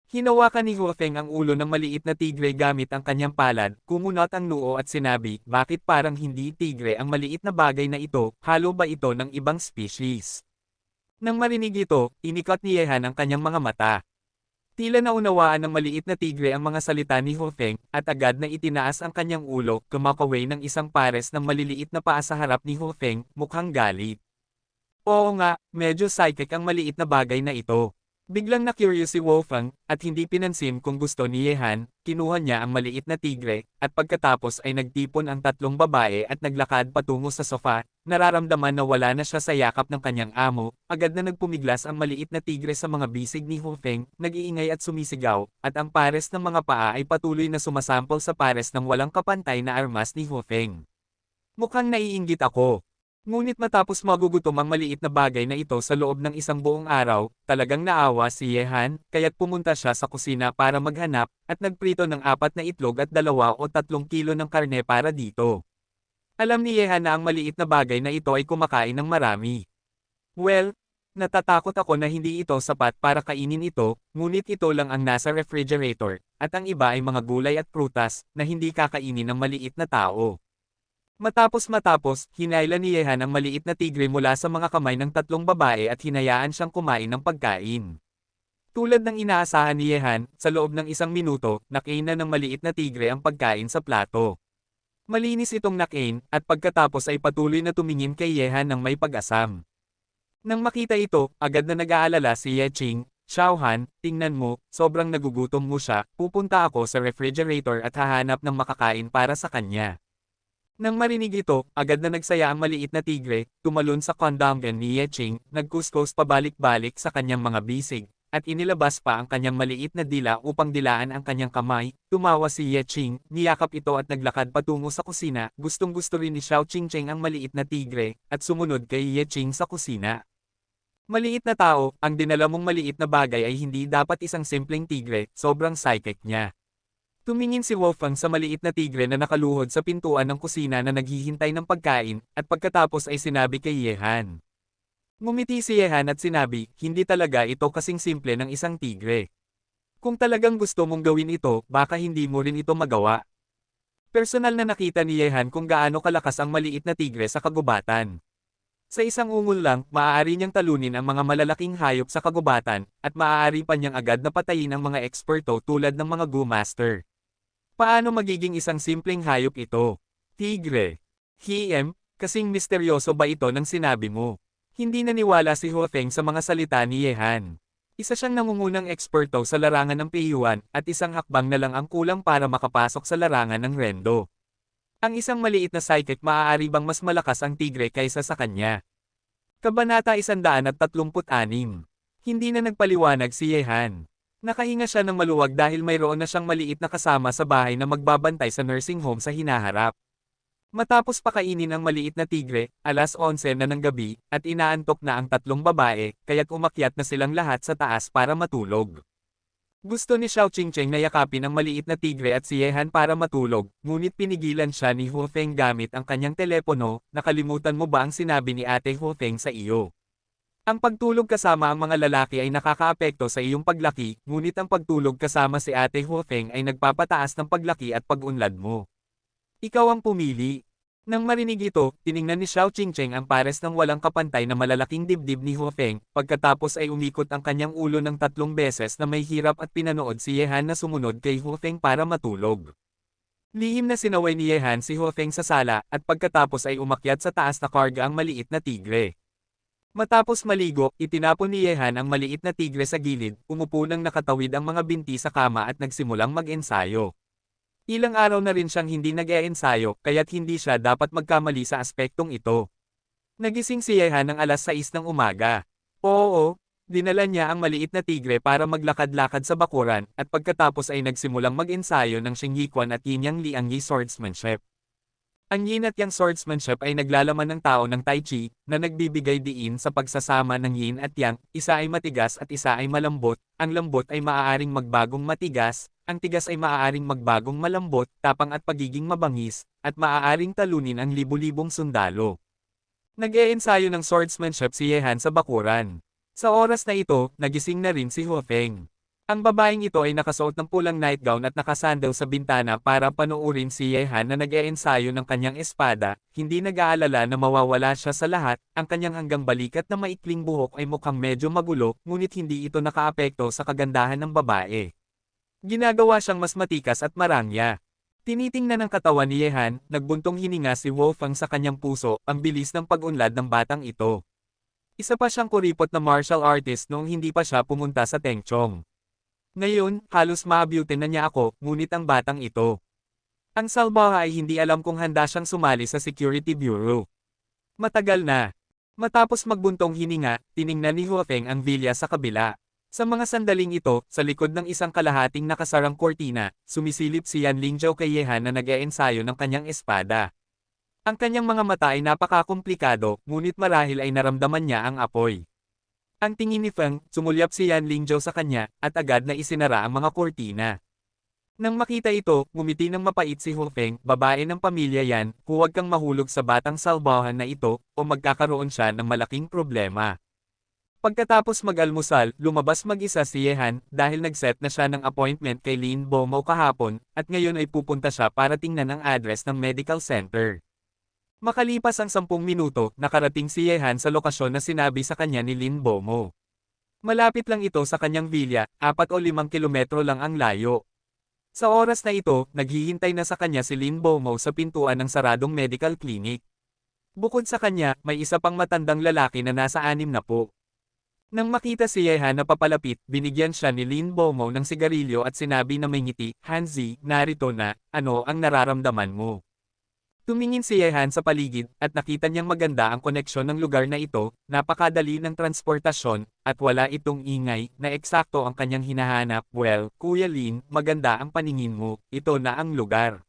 Hinawakan ni Huo Feng ang ulo ng maliit na tigre gamit ang kanyang palad, kumunot ang noo at sinabi, bakit parang hindi tigre ang maliit na bagay na ito, halo ba ito ng ibang species? Nang marinig ito, inikot ni Yehan ang kanyang mga mata. Tila naunawaan ng maliit na tigre ang mga salita ni Huo Feng, at agad na itinaas ang kanyang ulo, kumakaway ng isang pares ng maliliit na paa sa harap ni Huo Feng, mukhang galit. Oo nga, medyo psychic ang maliit na bagay na ito. Biglang na-curious si Wolfgang, at hindi pinansin kung gusto ni Yehan, kinuha niya ang maliit na tigre, at pagkatapos ay nagtipon ang tatlong babae at naglakad patungo sa sofa, nararamdaman na wala na siya sa yakap ng kanyang amo, agad na nagpumiglas ang maliit na tigre sa mga bisig ni Wolfgang, nag-iingay at sumisigaw, at ang pares ng mga paa ay patuloy na sumasampol sa pares ng walang kapantay na armas ni Wolfgang. Mukhang naiinggit ako. Ngunit matapos magugutom ang maliit na bagay na ito sa loob ng isang buong araw, talagang naawa si Yehan, kaya't pumunta siya sa kusina para maghanap, at nagprito ng 4 na itlog at 2 o 3 kilo ng karne para dito. Alam ni Yehan na ang maliit na bagay na ito ay kumakain ng marami. Well, natatakot ako na hindi ito sapat para kainin ito, ngunit ito lang ang nasa refrigerator, at ang iba ay mga gulay at prutas, na hindi kakainin ng maliit na tao. Matapos, hinayla ni Yehan ang maliit na tigre mula sa mga kamay ng tatlong babae at hinayaan siyang kumain ng pagkain. Tulad ng inaasahan ni Yehan, sa loob ng 1 minuto, nakain ng maliit na tigre ang pagkain sa plato. Malinis itong nakain, at pagkatapos ay patuloy na tumingin kay Yehan ng may pag-asam. Nang makita ito, agad na nag-aalala si Ye Qing, Xiao Han, tingnan mo, sobrang nagugutom mo siya, pupunta ako sa refrigerator at hahanap ng makakain para sa kanya. Nang marinig ito, agad na nagsaya ang maliit na tigre, tumalon sa kondamgan ni Ye Qing, nagkuskos pabalik-balik sa kanyang mga bisig, at inilabas pa ang kanyang maliit na dila upang dilaan ang kanyang kamay. Tumawa si Ye Qing, niyakap ito at naglakad patungo sa kusina, gustong-gusto rin ni Xiao Qingcheng ang maliit na tigre, at sumunod kay Ye Qing sa kusina. Maliit na tao, ang dinala mong maliit na bagay ay hindi dapat isang simpleng tigre, sobrang psychic niya. Tumingin si Wolfgang sa maliit na tigre na nakaluhod sa pintuan ng kusina na naghihintay ng pagkain, at pagkatapos ay sinabi kay Yehan. Ngumiti si Yehan at sinabi, hindi talaga ito kasing simple ng isang tigre. Kung talagang gusto mong gawin ito, baka hindi mo rin ito magawa. Personal na nakita ni Yehan kung gaano kalakas ang maliit na tigre sa kagubatan. Sa isang ungol lang, maaari niyang talunin ang mga malalaking hayop sa kagubatan, at maaari pa niyang agad na patayin ang mga eksperto tulad ng mga Go Master. Paano magiging isang simpleng hayop ito? Tigre. Kasing misteryoso ba ito ng sinabi mo? Hindi naniwala si Huo Feng sa mga salita ni Yehan. Isa siyang nangungunang eksperto sa larangan ng piyuan, at isang hakbang na lang ang kulang para makapasok sa larangan ng rendo. Ang isang maliit na psychic maaari bang mas malakas ang tigre kaysa sa kanya? Kabanata 136. Hindi na nagpaliwanag si Yehan. Nakahinga siya ng maluwag dahil mayroon na siyang maliit na kasama sa bahay na magbabantay sa nursing home sa hinaharap. Matapos pakainin ang maliit na tigre, 11:00 na ng gabi, at inaantok na ang tatlong babae, kaya't umakyat na silang lahat sa taas para matulog. Gusto ni Xiao Qingcheng na yakapin ang maliit na tigre at si Yehan para matulog, ngunit pinigilan siya ni Huo Feng gamit ang kanyang telepono. Nakalimutan mo ba ang sinabi ni Ate Huo Feng sa iyo? Ang pagtulog kasama ang mga lalaki ay nakakaapekto sa iyong paglaki, ngunit ang pagtulog kasama si Ate Huo Feng ay nagpapataas ng paglaki at pag-unlad mo. Ikaw ang pumili. Nang marinig ito, tiningnan ni Xiao Qingcheng ang pares ng walang kapantay na malalaking dibdib ni Hu Feng, pagkatapos ay umikot ang kanyang ulo ng 3 beses na may hirap at pinanood si Yehan na sumunod kay Hu Feng para matulog. Lihim na sinaway ni Yehan si Hu Feng sa sala, at pagkatapos ay umakyat sa taas na karga ang maliit na tigre. Matapos maligo, itinapon ni Yehan ang maliit na tigre sa gilid, umupo nang nakatawid ang mga binti sa kama at nagsimulang mag-ensayo. Ilang araw na rin siyang hindi nag-e-ensayo, kaya't hindi siya dapat magkamali sa aspektong ito. Nagising si Yehan ng alas 6 ng umaga. Oo, dinala niya ang maliit na tigre para maglakad-lakad sa bakuran, at pagkatapos ay nagsimulang mag-ensayo ng Xingyikuan at Yinyang Liangyi swordsmanship. Ang yin at yang swordsmanship ay naglalaman ng tao ng Tai Chi, na nagbibigay diin sa pagsasama ng yin at yang, isa ay matigas at isa ay malambot, ang lambot ay maaaring magbagong matigas, ang tigas ay maaaring magbagong malambot, tapang at pagiging mabangis, at maaaring talunin ang libu-libong sundalo. Nag-e-ensayo ng swordsmanship si Yehan sa bakuran. Sa oras na ito, nagising na rin si Hu Feng. Ang babaeng ito ay nakasuot ng pulang nightgown at nakasandal sa bintana para panuurin si Yehan na nag-e-ensayo ng kanyang espada, hindi nag-aalala na mawawala siya sa lahat, ang kanyang hanggang balikat na maikling buhok ay mukhang medyo magulo, ngunit hindi ito nakaapekto sa kagandahan ng babae. Ginagawa siyang mas matikas at marangya. Tinitingnan ng katawan ni Yehan, nagbuntong hininga si Wolfgang sa kanyang puso, ang bilis ng pag-unlad ng batang ito. Isa pa siyang kuripot na martial artist noong hindi pa siya pumunta sa Tengchong. Ngayon, halos maabutin na niya ako, ngunit ang batang ito. Ang salbaha ay hindi alam kung handa siyang sumali sa Security Bureau. Matagal na. Matapos magbuntong hininga, tiningnan ni Hu Feng ang vilya sa kabila. Sa mga sandaling ito, sa likod ng isang kalahating nakasarang kortina, sumisilip si Yan Lingzhou kay Yehan na nag-e-ensayo ng kanyang espada. Ang kanyang mga mata ay napakakomplikado, ngunit marahil ay naramdaman niya ang apoy. Ang tingin ni Feng, sumulyap si Yan Lingzhou sa kanya, at agad na isinara ang mga kortina. Nang makita ito, ngumiti ng mapait si Hu Feng, babae ng pamilya Yan, huwag kang mahulog sa batang salbahan na ito, o magkakaroon siya ng malaking problema. Pagkatapos mag-almusal, lumabas mag-isa si Yehan, dahil nag-set na siya ng appointment kay Lin Bomo kahapon, at ngayon ay pupunta siya para tingnan ang address ng medical center. Makalipas ang 10 minuto, nakarating si Yehan sa lokasyon na sinabi sa kanya ni Lin Bomo. Malapit lang ito sa kanyang vilya, 4 o 5 kilometro lang ang layo. Sa oras na ito, naghihintay na sa kanya si Lin Bomo sa pintuan ng saradong medical clinic. Bukod sa kanya, may isa pang matandang lalaki na nasa 60. Nang makita si Yehan na papalapit, binigyan siya ni Lin Bomo ng sigarilyo at sinabi na may ngiti, Hanzi, narito na, ano ang nararamdaman mo? Tumingin si Yehan sa paligid, at nakita niyang maganda ang koneksyon ng lugar na ito, napakadali ng transportasyon, at wala itong ingay, na eksakto ang kanyang hinahanap. Well, Kuya Lin, maganda ang paningin mo, ito na ang lugar.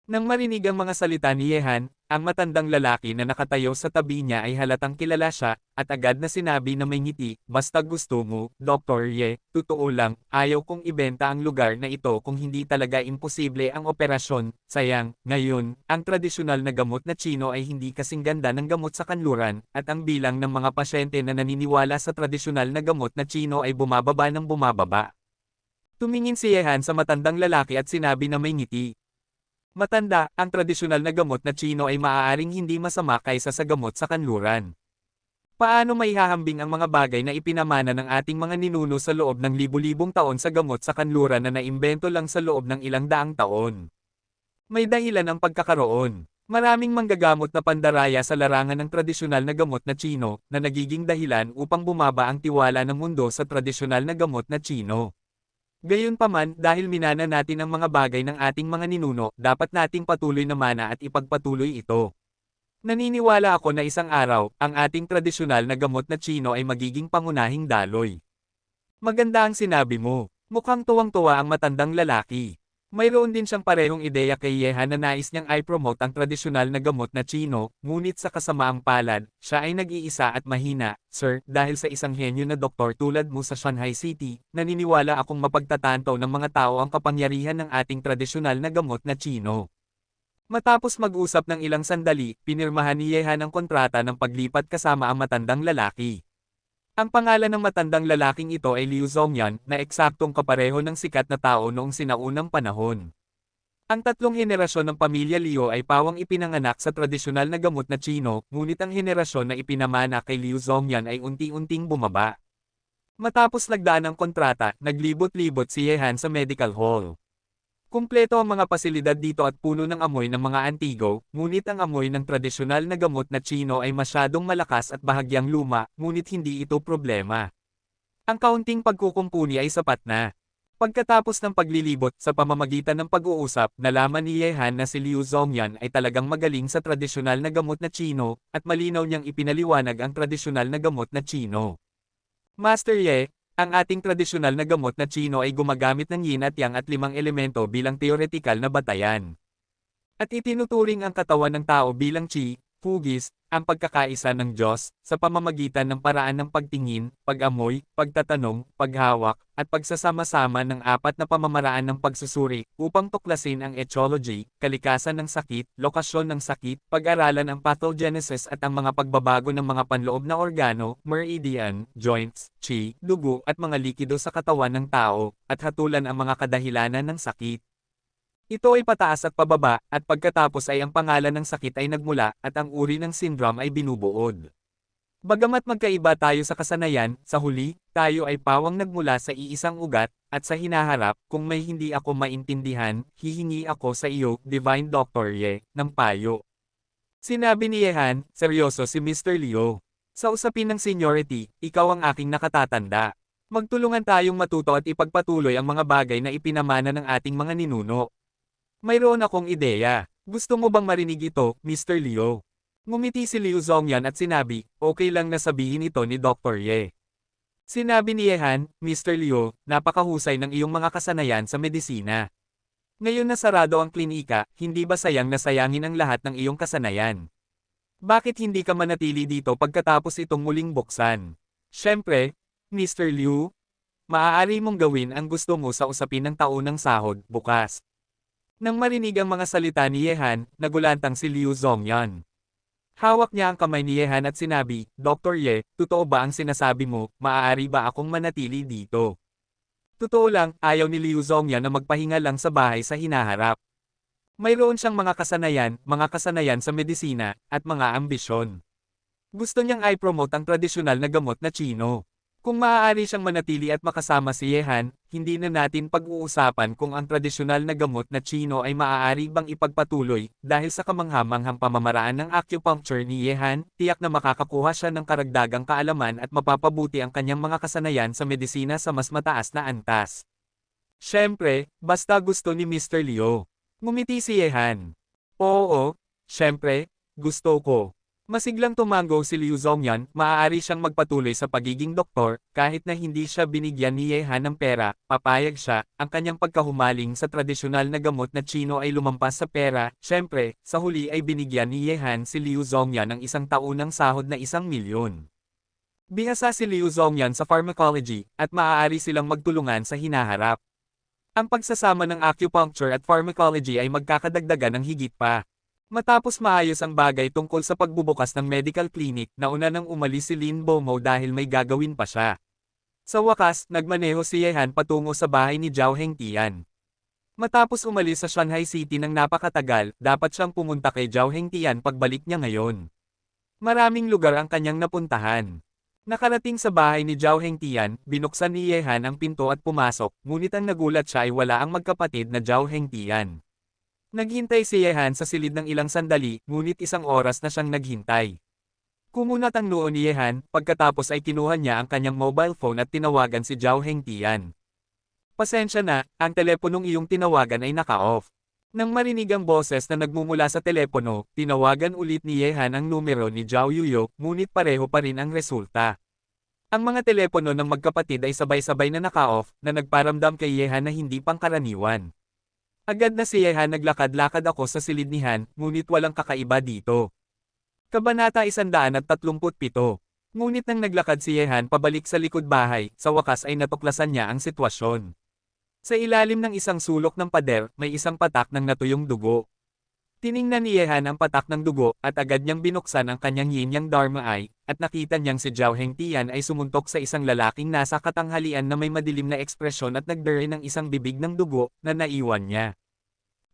Nang marinig ang mga salita ni Yehan, ang matandang lalaki na nakatayo sa tabi niya ay halatang kilala siya, at agad na sinabi na may ngiti, basta gusto mo, Dr. Ye, totoo lang, ayaw kong ibenta ang lugar na ito kung hindi talaga imposible ang operasyon, sayang, ngayon, ang tradisyonal na gamot na Chino ay hindi kasing ganda ng gamot sa kanluran, at ang bilang ng mga pasyente na naniniwala sa tradisyonal na gamot na Chino ay bumababa ng bumababa. Tumingin si Yehan sa matandang lalaki at sinabi na may ngiti. Matanda, ang tradisyonal na gamot na Chino ay maaaring hindi masama kaysa sa gamot sa kanluran. Paano maihahambing ang mga bagay na ipinamana ng ating mga ninuno sa loob ng libu-libong taon sa gamot sa kanluran na naimbento lang sa loob ng ilang daang taon? May dahilan ang pagkakaroon. Maraming manggagamot na pandaraya sa larangan ng tradisyonal na gamot na Chino, na nagiging dahilan upang bumaba ang tiwala ng mundo sa tradisyonal na gamot na Chino. Gayunpaman, dahil minana natin ang mga bagay ng ating mga ninuno, dapat nating patuloy na mana at ipagpatuloy ito. Naniniwala ako na isang araw, ang ating tradisyonal na gamot na Chino ay magiging pangunahing daloy. Maganda ang sinabi mo. Mukhang tuwang-tuwa ang matandang lalaki. Mayroon din siyang parehong ideya kay Yehan na nais niyang i-promote ang tradisyonal na gamot na Chino, ngunit sa kasamaang palad, siya ay nag-iisa at mahina. Sir, dahil sa isang henyo na doktor tulad mo sa Shanghai City, naniniwala akong mapagtatanto ng mga tao ang kapangyarihan ng ating tradisyonal na gamot na Chino. Matapos mag-usap ng ilang sandali, pinirmahan ni Yehan ang kontrata ng paglipat kasama ang matandang lalaki. Ang pangalan ng matandang lalaking ito ay Liu Zongyan, na eksaktong kapareho ng sikat na tao noong sinaunang panahon. Ang tatlong henerasyon ng pamilya Liu ay pawang ipinanganak sa tradisyonal na gamot na Tsino, ngunit ang henerasyon na ipinamana kay Liu Zhongyan ay unti-unting bumaba. Matapos lagdaan ng kontrata, naglibot-libot si Ye Han sa medical hall. Kumpleto ang mga pasilidad dito at puno ng amoy ng mga antigo, ngunit ang amoy ng tradisyonal na gamot na Tsino ay masyadong malakas at bahagyang luma, ngunit hindi ito problema. Ang kaunting pagkukumpuni ay sapat na. Pagkatapos ng paglilibot sa pamamagitan ng pag-uusap, nalaman ni Ye Han na si Liu Zhongyan ay talagang magaling sa tradisyonal na gamot na Tsino, at malinaw niyang ipinaliwanag ang tradisyonal na gamot na Tsino. Master Ye, ang ating tradisyonal na gamot na Tsino ay gumagamit ng yin at yang at 5 elemento bilang teoretikal na batayan. At itinuturing ang katawan ng tao bilang chi, hugis, ang pagkakaisa ng Diyos, sa pamamagitan ng paraan ng pagtingin, pag-amoy, pagtatanong, paghawak, at pagsasama-sama ng 4 na pamamaraan ng pagsusuri, upang tuklasin ang etiology, kalikasan ng sakit, lokasyon ng sakit, pag-aralan ang pathogenesis at ang mga pagbabago ng mga panloob na organo, meridian, joints, chi, dugo at mga likido sa katawan ng tao, at hatulan ang mga kadahilanan ng sakit. Ito ay pataas at pababa, at pagkatapos ay ang pangalan ng sakit ay nagmula, at ang uri ng syndrome ay binubuod. Bagamat magkaiba tayo sa kasanayan, sa huli, tayo ay pawang nagmula sa iisang ugat, at sa hinaharap, kung may hindi ako maintindihan, hihingi ako sa iyo, Divine Doctor Ye, ng payo. Sinabi ni Ye Han, seryoso si Mr. Liu. Sa usapin ng seniority, ikaw ang aking nakatatanda. Magtulungan tayong matuto at ipagpatuloy ang mga bagay na ipinamana ng ating mga ninuno. Mayroon akong ideya. Gusto mo bang marinig ito, Mr. Liu? Ngumiti si Liu Zhongyan at sinabi, okay lang na sabihin ito ni Dr. Ye. Sinabi ni Ye Han, Mr. Liu, napakahusay ng iyong mga kasanayan sa medisina. Ngayon na sarado ang klinika, hindi ba sayang na sayangin ang lahat ng iyong kasanayan? Bakit hindi ka manatili dito pagkatapos itong muling buksan? Siyempre, Mr. Liu, maaari mong gawin ang gusto mo sa usapin ng taunang sahod, bukas. Nang marinig ang mga salita ni Ye Han, nagulantang si Liu Zhongyan. Hawak niya ang kamay ni Ye Han at sinabi, Dr. Ye, totoo ba ang sinasabi mo, maaari ba akong manatili dito? Totoo lang, ayaw ni Liu Zhongyan na magpahinga lang sa bahay sa hinaharap. Mayroon siyang mga kasanayan sa medisina, at mga ambisyon. Gusto niyang i-promote ang tradisyonal na gamot na Tsino. Kung maaari siyang manatili at makasama si Ye Han, hindi na natin pag-uusapan kung ang tradisyonal na gamot na Tsino ay maaari bang ipagpatuloy, dahil sa kamanghamanghang pamamaraan ng acupuncture ni Ye Han, tiyak na makakakuha siya ng karagdagang kaalaman at mapapabuti ang kanyang mga kasanayan sa medisina sa mas mataas na antas. Siyempre, basta gusto ni Mr. Liu. Ngumiti si Ye Han. Oo, siyempre, gusto ko. Masiglang tumango si Liu Zhongyan, maaari siyang magpatuloy sa pagiging doktor, kahit na hindi siya binigyan ni Ye Han ng pera, papayag siya, ang kanyang pagkahumaling sa tradisyonal na gamot na Tsino ay lumampas sa pera, syempre, sa huli ay binigyan ni Ye Han si Liu Zhongyan ng isang taunang sahod na 1,000,000. Bihasa si Liu Zhongyan sa pharmacology, at maaari silang magtulungan sa hinaharap. Ang pagsasama ng acupuncture at pharmacology ay magkakadagdagan ng higit pa. Matapos maayos ang bagay tungkol sa pagbubukas ng medical clinic, nauna nang umalis si Lin Bomo dahil may gagawin pa siya. Sa wakas, nagmaneho si Ye Han patungo sa bahay ni Zhao Hengtian. Matapos umalis sa Shanghai City ng napakatagal, dapat siyang pumunta kay Zhao Hengtian pagbalik niya ngayon. Maraming lugar ang kanyang napuntahan. Nakarating sa bahay ni Zhao Hengtian, binuksan ni Ye Han ang pinto at pumasok, ngunit ang nagulat siya ay wala ang magkapatid na Zhao Hengtian. Naghintay si Ye Han sa silid ng ilang sandali, ngunit 1 oras na siyang naghintay. Kumunat ang noo ni Ye Han, pagkatapos ay kinuha niya ang kanyang mobile phone at tinawagan si Zhao Hengtian. Pasensya na, ang teleponong iyong tinawagan ay naka-off. Nang marinig ang boses na nagmumula sa telepono, tinawagan ulit ni Ye Han ang numero ni Zhao Yuyo, ngunit pareho pa rin ang resulta. Ang mga telepono ng magkapatid ay sabay-sabay na naka-off, na nagparamdam kay Ye Han na hindi pangkaraniwan. Agad na si Ye Han naglakad-lakad ako sa silid ni Han, ngunit walang kakaiba dito. Kabanata 137. Ngunit nang naglakad si Ye Han pabalik sa likod bahay, sa wakas ay natuklasan niya ang sitwasyon. Sa ilalim ng isang sulok ng pader, may isang patak ng natuyong dugo. Tiningnan ni Ye Han ang patak ng dugo, at agad niyang binuksan ang kanyang yin-yang dharma eye, at nakita niyang si Zhao Hengtian ay sumuntok sa isang lalaking nasa katanghalian na may madilim na ekspresyon at nagdere ng isang bibig ng dugo, na naiwan niya.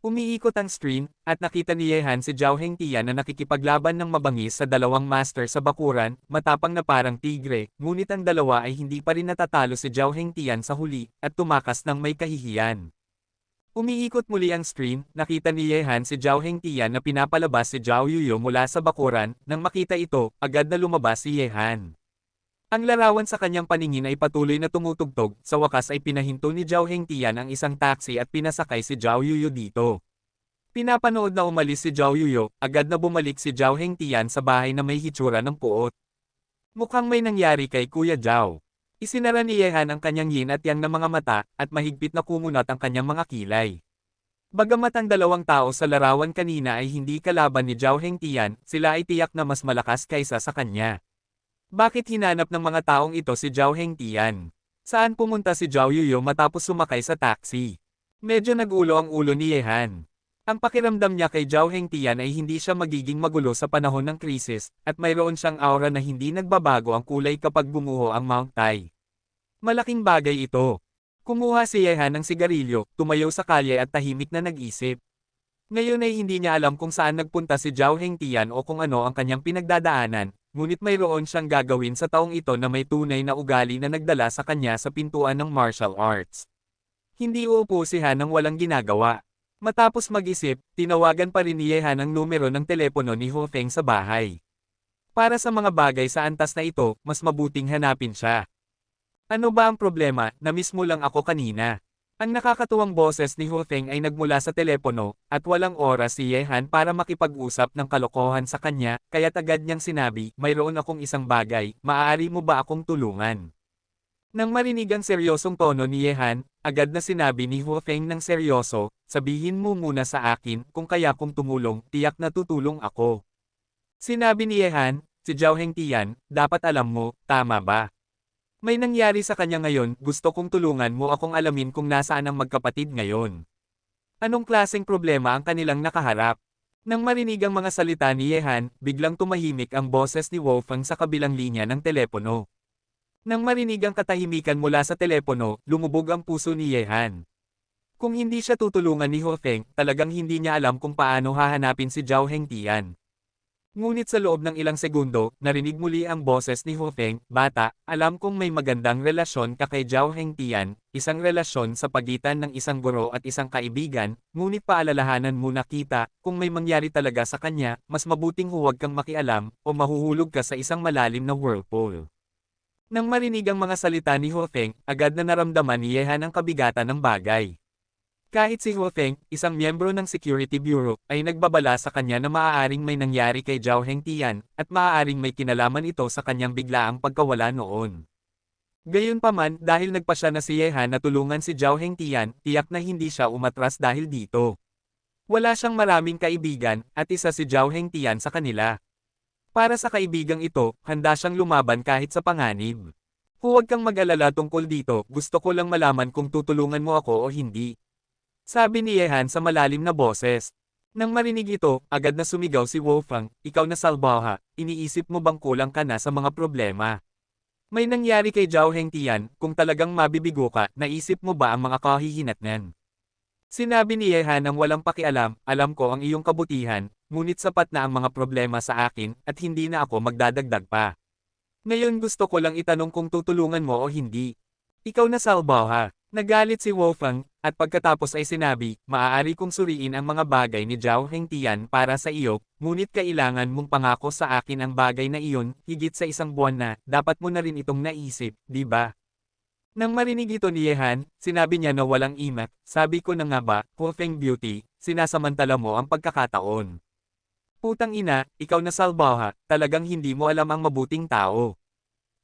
Umiikot ang screen, at nakita ni Yehan si Zhao Hengtian na nakikipaglaban ng mabangis sa dalawang master sa bakuran, matapang na parang tigre, ngunit ang dalawa ay hindi pa rin natatalo si Zhao Hengtian sa huli, at tumakas ng may kahihiyan. Umiikot muli ang screen, nakita ni Yehan si Zhao Hengtian na pinapalabas si Zhao Yuyo mula sa bakuran, nang makita ito, agad na lumabas si Yehan. Ang larawan sa kanyang paningin ay patuloy na tumutugtog, sa wakas ay pinahinto ni Zhao Hengtian ang isang taxi at pinasakay si Zhao Yuyo dito. Pinapanood na umalis si Zhao Yuyo, agad na bumalik si Zhao Hengtian sa bahay na may hitsura ng puot. Mukhang may nangyari kay Kuya Zhao. Isinara ni Yehan ang kanyang yin at yang na mga mata, at mahigpit na kumunat ang kanyang mga kilay. Bagamat ang dalawang tao sa larawan kanina ay hindi kalaban ni Zhao Hengtian, sila ay tiyak na mas malakas kaysa sa kanya. Bakit hinanap ng mga taong ito si Zhao Hengtian? Saan pumunta si Zhao Yuyo matapos sumakay sa taxi? Medyo nagulo ang ulo ni Yehan. Ang pakiramdam niya kay Zhao Hengtian ay hindi siya magiging magulo sa panahon ng krisis, at mayroon siyang aura na hindi nagbabago ang kulay kapag bumuho ang Mount Tai. Malaking bagay ito. Kumuha si Yehan ng sigarilyo, tumayo sa kalye at tahimik na nag-isip. Ngayon ay hindi niya alam kung saan nagpunta si Zhao Hengtian o kung ano ang kanyang pinagdadaanan, ngunit mayroon siyang gagawin sa taong ito na may tunay na ugali na nagdala sa kanya sa pintuan ng martial arts. Hindi uupo si Han ng walang ginagawa. Matapos mag-isip, tinawagan pa rin ni Yehan ang numero ng telepono ni Ho Feng sa bahay. Para sa mga bagay sa antas na ito, mas mabuting hanapin siya. Ano ba ang problema? Na-miss mo lang ako kanina. Ang nakakatuwang boses ni Ho Feng ay nagmula sa telepono, at walang oras si Yehan para makipag-usap ng kalokohan sa kanya, kaya't agad niyang sinabi, mayroon akong isang bagay, maaari mo ba akong tulungan? Nang marinig ang seryosong tono ni Yehan, agad na sinabi ni Ho Feng ng seryoso, sabihin mo muna sa akin, kung kaya kong tumulong, tiyak na tutulong ako. Sinabi ni Yehan, si Zhao Hengtian, dapat alam mo, tama ba? May nangyari sa kanya ngayon, gusto kong tulungan mo akong alamin kung nasaan ang magkapatid ngayon. Anong klaseng problema ang kanilang nakaharap? Nang marinig ang mga salita ni Yehan, biglang tumahimik ang boses ni Wolfgang sa kabilang linya ng telepono. Nang marinig ang katahimikan mula sa telepono, lumubog ang puso ni Yehan. Kung hindi siya tutulungan ni Ho Feng, talagang hindi niya alam kung paano hahanapin si Zhao Hengtian. Ngunit sa loob ng ilang segundo, narinig muli ang boses ni Ho Feng, bata, alam kong may magandang relasyon ka kay Zhao Hengtian, isang relasyon sa pagitan ng isang guro at isang kaibigan, ngunit paalalahanan muna kita, kung may mangyari talaga sa kanya, mas mabuting huwag kang makialam, o mahuhulog ka sa isang malalim na whirlpool. Nang marinig ang mga salita ni Ho Feng, agad na naramdaman ni Yehan ang kabigatan ng bagay. Kahit si Ho Feng, isang miyembro ng Security Bureau, ay nagbabala sa kanya na maaaring may nangyari kay Zhao Hengtian, at maaaring may kinalaman ito sa kanyang biglaang pagkawala noon. Gayunpaman, dahil nagpasya na si Yehan na tulungan si Zhao Hengtian, tiyak na hindi siya umatras dahil dito. Wala siyang maraming kaibigan, at isa si Zhao Hengtian sa kanila. Para sa kaibigang ito, handa siyang lumaban kahit sa panganib. Huwag kang mag-alala tungkol dito, gusto ko lang malaman kung tutulungan mo ako o hindi. Sabi ni Yehan sa malalim na boses. Nang marinig ito, agad na sumigaw si Wolfgang, ikaw na salbaha, iniisip mo bang kulang ka na sa mga problema? May nangyari kay Zhao Hengtian, kung talagang mabibigo ka, naisip mo ba ang mga kahihinatnan? Sinabi ni Yehan ng walang pakialam, alam ko ang iyong kabutihan, ngunit sapat na ang mga problema sa akin, at hindi na ako magdadagdag pa. Ngayon gusto ko lang itanong kung tutulungan mo o hindi. Ikaw na salbaha. Nagalit si Wolfgang, at pagkatapos ay sinabi, maaari kong suriin ang mga bagay ni Zhao Hengtian para sa iyo, ngunit kailangan mong pangako sa akin ang bagay na iyon, higit sa isang buwan na, dapat mo na rin itong naisip, di ba? Nang marinig ito ni Yehan, sinabi niya na walang imak, sabi ko na nga ba, Ho Feng Beauty, sinasamantala mo ang pagkakataon. Putang ina, ikaw na salbaha, talagang hindi mo alam ang mabuting tao.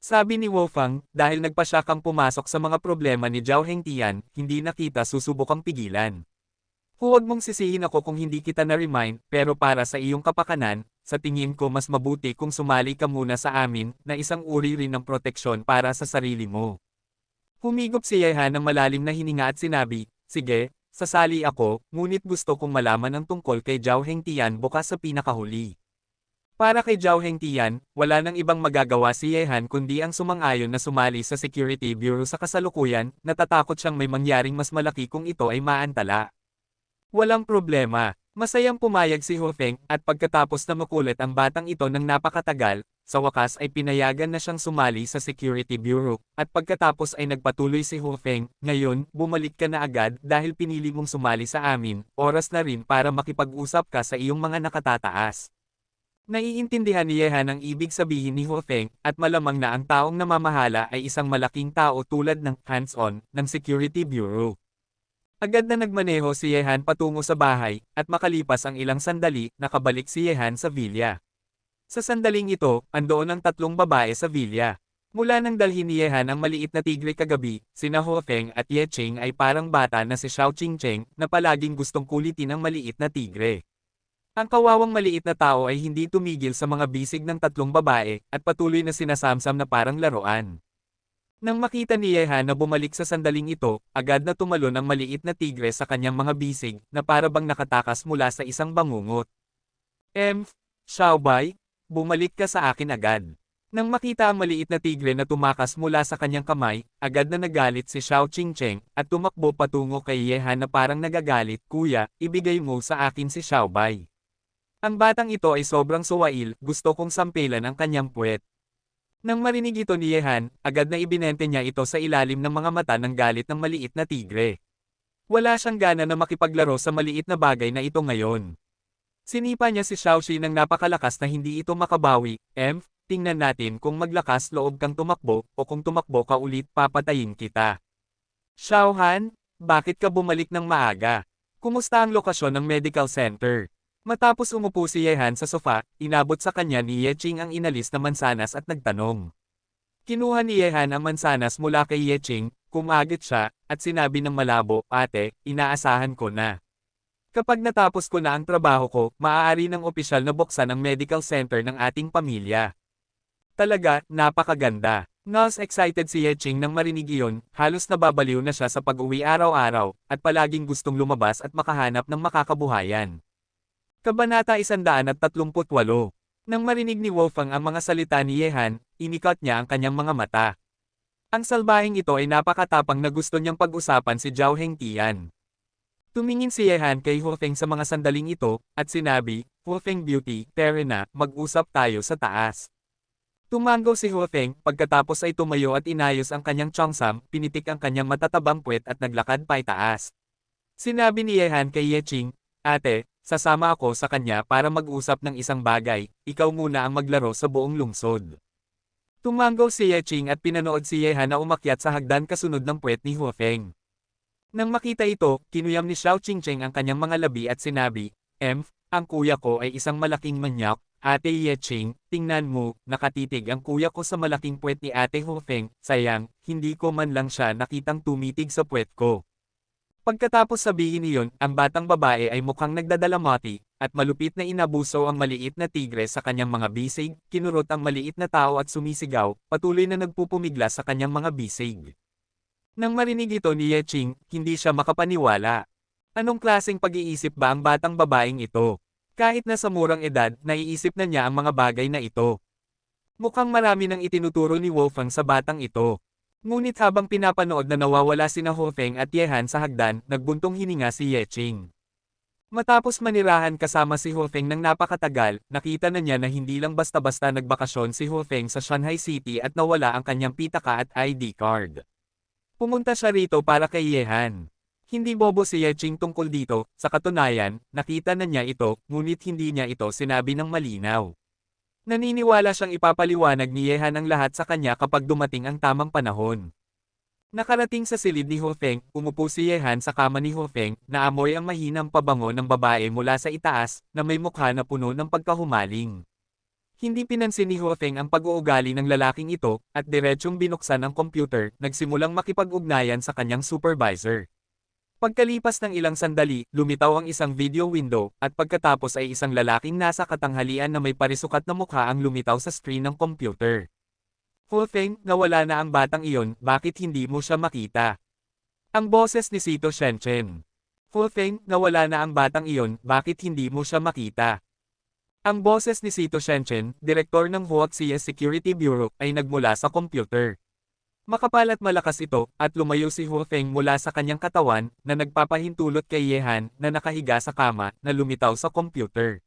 Sabi ni Wolfgang, dahil nagpasya kang pumasok sa mga problema ni Zhao Hengtian, hindi na kita susubukang pigilan. Huwag mong sisihin ako kung hindi kita na-remind, pero para sa iyong kapakanan, sa tingin ko mas mabuti kung sumali ka muna sa amin, na isang uri rin ng proteksyon para sa sarili mo. Humigop si Yehan ng malalim na hininga at sinabi, sige, sasali ako, ngunit gusto kong malaman ang tungkol kay Zhao Hengtian bukas sa pinakahuli. Para kay Zhao Hengtian, wala nang ibang magagawa si Yehan kundi ang sumang-ayon na sumali sa Security Bureau sa kasalukuyan, natatakot siyang may mangyaring mas malaki kung ito ay maantala. Walang problema. Masayang pumayag si Hu Feng at pagkatapos na makulit ang batang ito ng napakatagal, sa wakas ay pinayagan na siyang sumali sa Security Bureau, at pagkatapos ay nagpatuloy si Hu Feng, ngayon, bumalik ka na agad dahil pinili mong sumali sa amin, oras na rin para makipag-usap ka sa iyong mga nakatataas. Naiintindihan ni Yehan ang ibig sabihin ni Hu Feng, at malamang na ang taong namamahala ay isang malaking tao tulad ng hands-on ng Security Bureau. Agad na nagmaneho si Yehan patungo sa bahay, at makalipas ang ilang sandali, nakabalik si Yehan sa villa. Sa sandaling ito, andoon ang tatlong babae sa villa. Mula nang dalhin ni Yehan ang maliit na tigre kagabi, sina Hu Feng at Ye Ching ay parang bata na si Xiao Qingcheng na palaging gustong kulitin ang maliit na tigre. Ang kawawang maliit na tao ay hindi tumigil sa mga bisig ng tatlong babae, at patuloy na sinasamsam na parang laruan. Nang makita ni Yehan na bumalik sa sandaling ito, agad na tumalon ang maliit na tigre sa kanyang mga bisig, na para bang nakatakas mula sa isang bangungot. Xiaobai, bumalik ka sa akin agad. Nang makita ang maliit na tigre na tumakas mula sa kanyang kamay, agad na nagalit si Xiao Qingcheng, at tumakbo patungo kay Yehan na parang nagagalit, "Kuya, ibigay mo sa akin si Xiaobai." Ang batang ito ay sobrang suwail, gusto kong sampelan ang kanyang puwet. Nang marinig ito ni Yehan, agad na ibinente niya ito sa ilalim ng mga mata ng galit ng maliit na tigre. Wala siyang gana na makipaglaro sa maliit na bagay na ito ngayon. Sinipa niya si Xiaoxi ng napakalakas na hindi ito makabawi. Tingnan natin kung maglakas loob kang tumakbo, o kung tumakbo ka ulit papatayin kita. Xiaohan, bakit ka bumalik ng maaga? Kumusta ang lokasyon ng medical center? Matapos umupo si Yehan sa sofa, inabot sa kanya ni Ye Ching ang inalis na mansanas at nagtanong. Kinuha ni Yehan ang mansanas mula kay Ye Ching, kumagit siya, at sinabi ng malabo, "Ate, inaasahan ko na. Kapag natapos ko na ang trabaho ko, maaari ng opisyal na buksan ang medical center ng ating pamilya." Talaga, napakaganda. Mas excited si Ye Ching nang marinig iyon, halos nababaliw na siya sa pag-uwi araw-araw, at palaging gustong lumabas at makahanap ng makakabuhayan. Kabanata 138. Nang marinig ni Wolfgang ang mga salita ni Yehan, inikot niya ang kanyang mga mata. Ang salbahing ito ay napakatapang na gusto niyang pag-usapan si Zhao Hengtian. Tumingin si Yehan kay Hu Feng sa mga sandaling ito, at sinabi, "Hu Feng Beauty, tara na, mag-usap tayo sa taas." Tumango si Hu Feng, pagkatapos ay tumayo at inayos ang kanyang cheongsam, pinitik ang kanyang matatabang puwet at naglakad paitaas. Sinabi ni Yehan kay Ye Ching, "Ate, sasama ako sa kanya para mag-usap ng isang bagay, ikaw muna ang maglaro sa buong lungsod." Tumango si Ye Ching at pinanood si Yehan na umakyat sa hagdan kasunod ng puwet ni Hu Feng. Nang makita ito, kinuyam ni Xiao Qingcheng ang kanyang mga labi at sinabi, ang kuya ko ay isang malaking manyak, Ate Ye Ching, tingnan mo, nakatitig ang kuya ko sa malaking puwet ni Ate Hu Feng, sayang, hindi ko man lang siya nakitang tumitig sa puwet ko." Pagkatapos sabihin niyon, ang batang babae ay mukhang nagdadalamati, at malupit na inabuso ang maliit na tigre sa kanyang mga bisig, kinurot ang maliit na tao at sumisigaw, patuloy na nagpupumigla sa kanyang mga bisig. Nang marinig ito ni Ye Ching, hindi siya makapaniwala. Anong klaseng pag-iisip ba ang batang babaeng ito? Kahit na sa murang edad, naiisip na niya ang mga bagay na ito. Mukhang marami nang itinuturo ni Wolfgang sa batang ito. Ngunit habang pinapanood na nawawala sina Hu Feng at Yehan sa hagdan, nagbuntong hininga si Ye Ching. Matapos manirahan kasama si Hu Feng ng napakatagal, nakita na niya na hindi lang basta-basta nagbakasyon si Hu Feng sa Shanghai City at nawala ang kanyang pitaka at ID card. Pumunta siya rito para kay Yehan. Hindi bobo si Ye Ching tungkol dito, sa katunayan, nakita na niya ito, ngunit hindi niya ito sinabi ng malinaw. Naniniwala siyang ipapaliwanag ni Yehan ang lahat sa kanya kapag dumating ang tamang panahon. Nakarating sa silid ni Hu Feng, umupo si Yehan sa kama ni Hu Feng, naamoy ang mahinang pabango ng babae mula sa itaas, na may mukha na puno ng pagkahumaling. Hindi pinansin ni Hu Feng ang pag-uugali ng lalaking ito, at diretsyong binuksan ang computer, nagsimulang makipag-ugnayan sa kanyang supervisor. Pagkalipas ng ilang sandali, lumitaw ang isang video window, at pagkatapos ay isang lalaking nasa katanghalian na may parisukat na mukha ang lumitaw sa screen ng computer. Hu Feng, nawala na ang batang iyon, bakit hindi mo siya makita? Ang boses ni Sito Shenchen. Hu Feng, nawala na ang batang iyon, bakit hindi mo siya makita? Ang boses ni Sito Shenchen, direktor ng Huaxia Security Bureau, ay nagmula sa computer. Makapal at malakas ito, at lumayo si Hu Feng mula sa kanyang katawan, na nagpapahintulot kay Ye Han, na nakahiga sa kama, na lumitaw sa computer.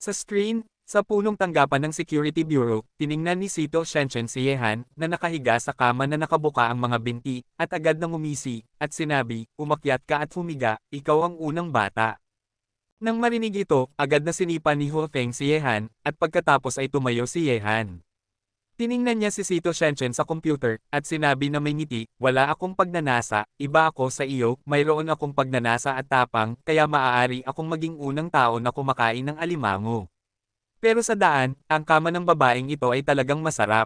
Sa screen, sa punong tanggapan ng Security Bureau, tiningnan ni Sito Shenshen si Ye Han, na nakahiga sa kama na nakabuka ang mga binti, at agad nang umisi, at sinabi, umakyat ka at humiga, ikaw ang unang bata. Nang marinig ito, agad na sinipa ni Hu Feng si Ye Han, at pagkatapos ay tumayo si Ye Han. Tiningnan niya si Sito Shenshen sa computer, at sinabi na may ngiti, wala akong pagnanasa, iba ako sa iyo, mayroon akong pagnanasa at tapang, kaya maaari akong maging unang tao na kumakain ng alimango. Pero sa daan, ang kama ng babaeng ito ay talagang masarap.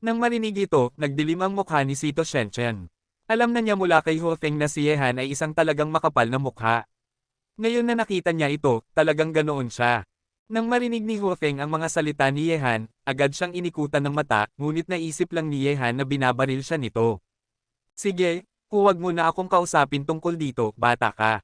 Nang marinig ito, nagdilim ang mukha ni Sito Shenshen. Alam na niya mula kay Hu Feng na si Ye Han ay isang talagang makapal na mukha. Ngayon na nakita niya ito, talagang ganoon siya. Nang marinig ni Hu Feng ang mga salita ni Ye Han, agad siyang inikutan ng mata, ngunit naisip lang ni Ye Han na binabaril siya nito. Sige, huwag mo na akong kausapin tungkol dito, bata ka.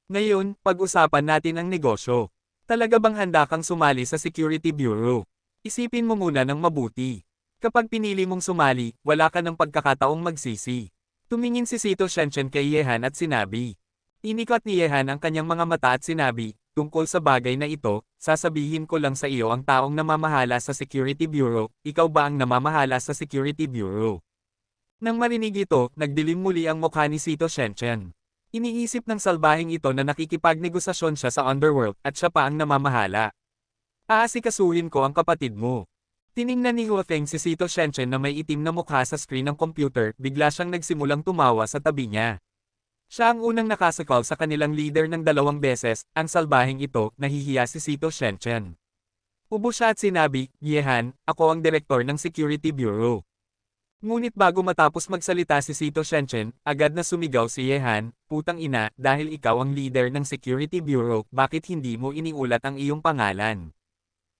Ngayon, pag-usapan natin ang negosyo. Talaga bang handa kang sumali sa Security Bureau? Isipin mo muna ng mabuti. Kapag pinili mong sumali, wala ka ng pagkakataong magsisi. Tumingin si Sito Shenshen kay Ye Han at sinabi. Inikot ni Ye Han ang kanyang mga mata at sinabi, tungkol sa bagay na ito, sasabihin ko lang sa iyo ang taong namamahala sa Security Bureau, ikaw ba ang namamahala sa Security Bureau? Nang marinig ito, nagdilim muli ang mukha ni Sito Shenshen. Iniisip ng salbahing ito na nakikipagnegosasyon siya sa underworld at siya pa ang namamahala. Aasikasuhin ko ang kapatid mo. Tiningnan ni Hu Feng si Sito Shenshen na may itim na mukha sa screen ng computer, bigla siyang nagsimulang tumawa sa tabi niya. Siya ang unang nakasakal sa kanilang leader ng 2 beses, ang salbahing ito, nahihiya si Sito Shenshen. Ubo siya at sinabi, Ye Han, ako ang direktor ng Security Bureau. Ngunit bago matapos magsalita si Sito Shenshen, agad na sumigaw si Ye Han, putang ina, dahil ikaw ang leader ng Security Bureau, bakit hindi mo iniulat ang iyong pangalan?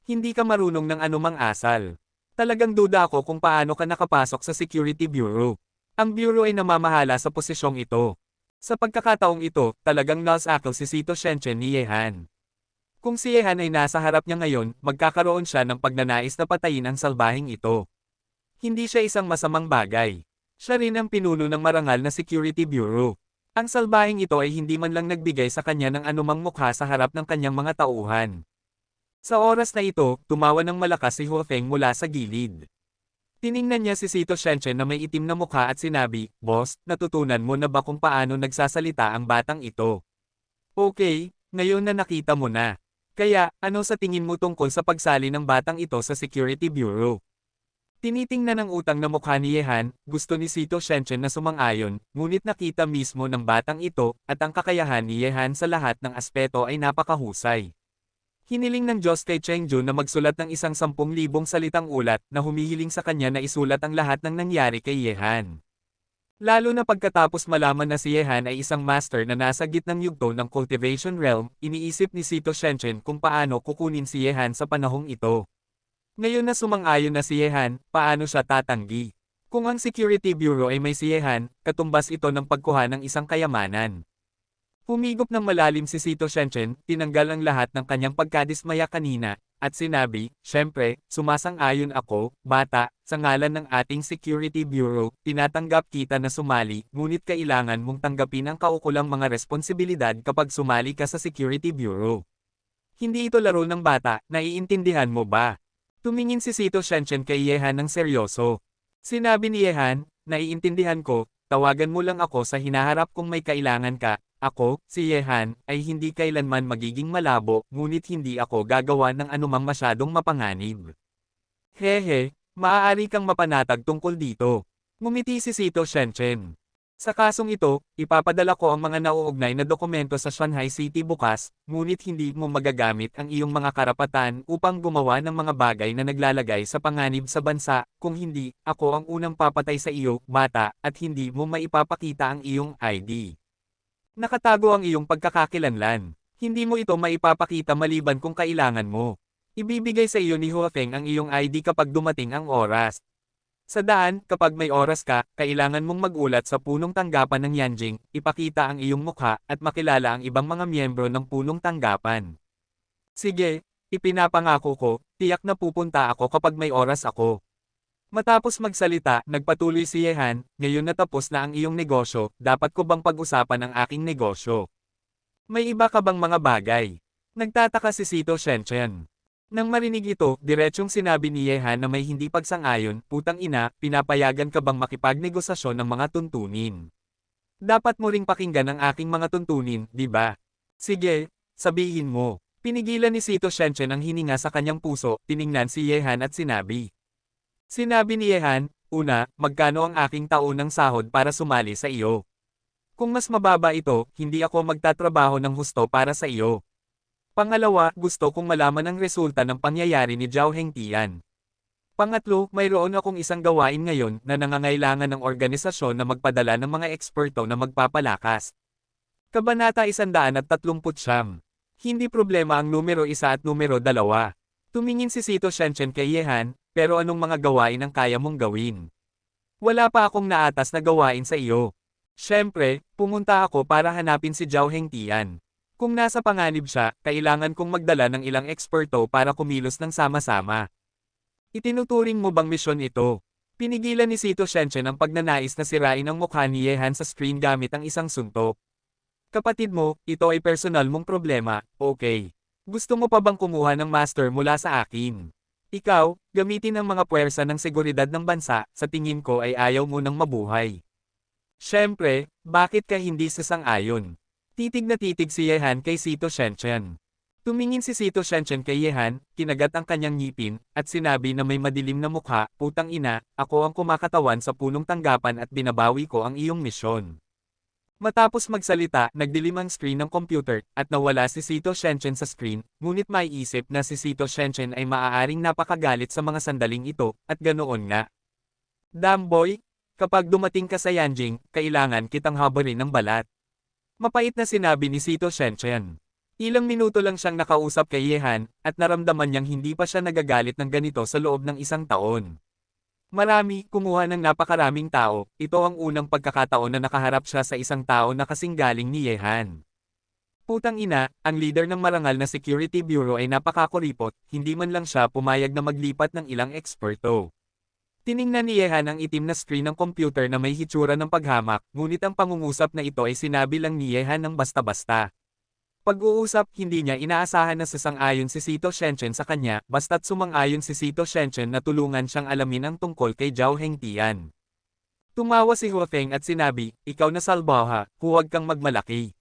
Hindi ka marunong ng anumang asal. Talagang duda ako kung paano ka nakapasok sa Security Bureau. Ang Bureau ay namamahala sa posisyong ito. Sa pagkakataong ito, talagang lost akal si Sito Shenshen ni Ye Han. Kung si Ye Han ay nasa harap niya ngayon, magkakaroon siya ng pagnanais na patayin ang salbahing ito. Hindi siya isang masamang bagay. Siya rin ang pinuno ng marangal na Security Bureau. Ang salbahing ito ay hindi man lang nagbigay sa kanya ng anumang mukha sa harap ng kanyang mga tauhan. Sa oras na ito, tumawa ng malakas si Hu Feng mula sa gilid. Tiningnan niya si Sito Shenshen na may itim na mukha at sinabi, Boss, natutunan mo na ba kung paano nagsasalita ang batang ito? Okay, ngayon na nakita mo na. Kaya, ano sa tingin mo tungkol sa pagsali ng batang ito sa Security Bureau? Tinitingnan ng utang na mukha ni Ye Han, gusto ni Sito Shenshen na sumang-ayon, ngunit nakita mismo ng batang ito, at ang kakayahan ni Ye Han sa lahat ng aspeto ay napakahusay. Hiniling ng Diyos kay Cheng Jun na magsulat ng isang 10,000 salitang ulat na humihiling sa kanya na isulat ang lahat ng nangyari kay Ye Han. Lalo na pagkatapos malaman na si Ye Han ay isang master na nasa gitnang yugto ng cultivation realm, iniisip ni Sito Shenshen kung paano kukunin si Ye Han sa panahong ito. Ngayon na sumang-ayon na si Ye Han, paano siya tatanggi? Kung ang Security Bureau ay may si Ye Han, katumbas ito ng pagkuha ng isang kayamanan. Humigop ng malalim si Sito Shenshen, tinanggal ang lahat ng kanyang pagkadismaya kanina, at sinabi, syempre, sumasang-ayon ako, bata, sa ngalan ng ating Security Bureau, tinatanggap kita na sumali, ngunit kailangan mong tanggapin ang kaukulang mga responsibilidad kapag sumali ka sa Security Bureau. Hindi ito laro ng bata, naiintindihan mo ba? Tumingin si Sito Shenshen kay Ye Han ng seryoso. Sinabi ni Ye Han, naiintindihan ko, tawagan mo lang ako sa hinaharap kung may kailangan ka. Ako, si Ye Han, ay hindi kailanman magiging malabo, ngunit hindi ako gagawa ng anumang masyadong mapanganib. Hehe, maaari kang mapanatag tungkol dito. Ngumiti si Sito Shenshen. Sa kasong ito, ipapadala ko ang mga nauugnay na dokumento sa Shanghai City bukas, ngunit hindi mo magagamit ang iyong mga karapatan upang gumawa ng mga bagay na naglalagay sa panganib sa bansa, kung hindi, ako ang unang papatay sa iyo, bata, at hindi mo maipapakita ang iyong ID. Nakatago ang iyong pagkakakilanlan. Hindi mo ito maipapakita maliban kung kailangan mo. Ibibigay sa iyo ni Hu Feng ang iyong ID kapag dumating ang oras. Sa daan, kapag may oras ka, kailangan mong magulat sa punong tanggapan ng Yanjing, ipakita ang iyong mukha, at makilala ang ibang mga miyembro ng punong tanggapan. Sige, ipinapangako ko, tiyak na pupunta ako kapag may oras ako. Matapos magsalita, nagpatuloy si Yehan, ngayon na tapos na ang iyong negosyo, dapat ko bang pag-usapan ang aking negosyo? May iba ka bang mga bagay? Nagtataka si Sito Shenchen. Nang marinig ito, diretsyong sinabi ni Yehan na may hindi pagsang-ayon, putang ina, pinapayagan ka bang makipagnegosasyon ng mga tuntunin? Dapat mo ring pakinggan ang aking mga tuntunin, di ba? Sige, sabihin mo. Pinigilan ni Sito Shenchen ang hininga sa kanyang puso, tiningnan si Yehan at sinabi. Sinabi ni Yehan, una, magkano ang aking taunang sahod para sumali sa iyo? Kung mas mababa ito, hindi ako magtatrabaho ng husto para sa iyo. Pangalawa, gusto kong malaman ang resulta ng pangyayari ni Zhao Hengtian. Pangatlo, mayroon akong isang gawain ngayon na nangangailangan ng organisasyon na magpadala ng mga eksperto na magpapalakas. Kabanata 139. Hindi problema ang numero 1 at numero 2. Tumingin si Sito Shenchen kay Yehan, pero anong mga gawain ang kaya mong gawin? Wala pa akong naatas na gawain sa iyo. Siyempre, pumunta ako para hanapin si Zhao Hengtian. Kung nasa panganib siya, kailangan kong magdala ng ilang eksperto para kumilos ng sama-sama. Itinuturing mo bang misyon ito? Pinigilan ni Sito Shenchen ang pagnanais na sirain ang mukha ni Yehan sa screen gamit ang isang suntok. Kapatid mo, ito ay personal mong problema, okay. Gusto mo pa bang kumuha ng master mula sa akin? Ikaw, gamitin ang mga puwersa ng seguridad ng bansa, sa tingin ko ay ayaw mo nang mabuhay. Siyempre, bakit ka hindi sasang-ayon? Titig na titig si Yehan kay Sito Shenchen. Tumingin si Sito Shenchen kay Yehan, kinagat ang kanyang ngipin, at sinabi na may madilim na mukha, putang ina, ako ang kumakatawan sa punong tanggapan at binabawi ko ang iyong misyon. Matapos magsalita, nagdilim ang screen ng computer, at nawala si Sito Shenchen sa screen, ngunit maiisip na si Sito Shenchen ay maaaring napakagalit sa mga sandaling ito, at ganoon nga. Damn boy, kapag dumating ka sa Yanjing, kailangan kitang habarin ng balat. Mapait na sinabi ni Sito Shenchen. Ilang minuto lang siyang nakausap kay Yehan, at naramdaman niyang hindi pa siya nagagalit ng ganito sa loob ng isang taon. Marami, kumuha ng napakaraming tao, ito ang unang pagkakataon na nakaharap siya sa isang tao na kasing galing ni Yehan. Putang ina, ang leader ng marangal na security bureau ay napakakuripot, hindi man lang siya pumayag na maglipat ng ilang eksperto. Tiningnan ni Yehan ang itim na screen ng computer na may hitsura ng paghamak, ngunit ang pangungusap na ito ay sinabi lang ni Yehan ng basta-basta. Pag-uusap, hindi niya inaasahan na sasang-ayon si Sito Shenchen sa kanya, basta't sumang-ayon si Sito Shenchen na tulungan siyang alamin ang tungkol kay Zhao Hengtian. Tumawa si Hu Feng at sinabi, ikaw na salbaha, huwag kang magmalaki.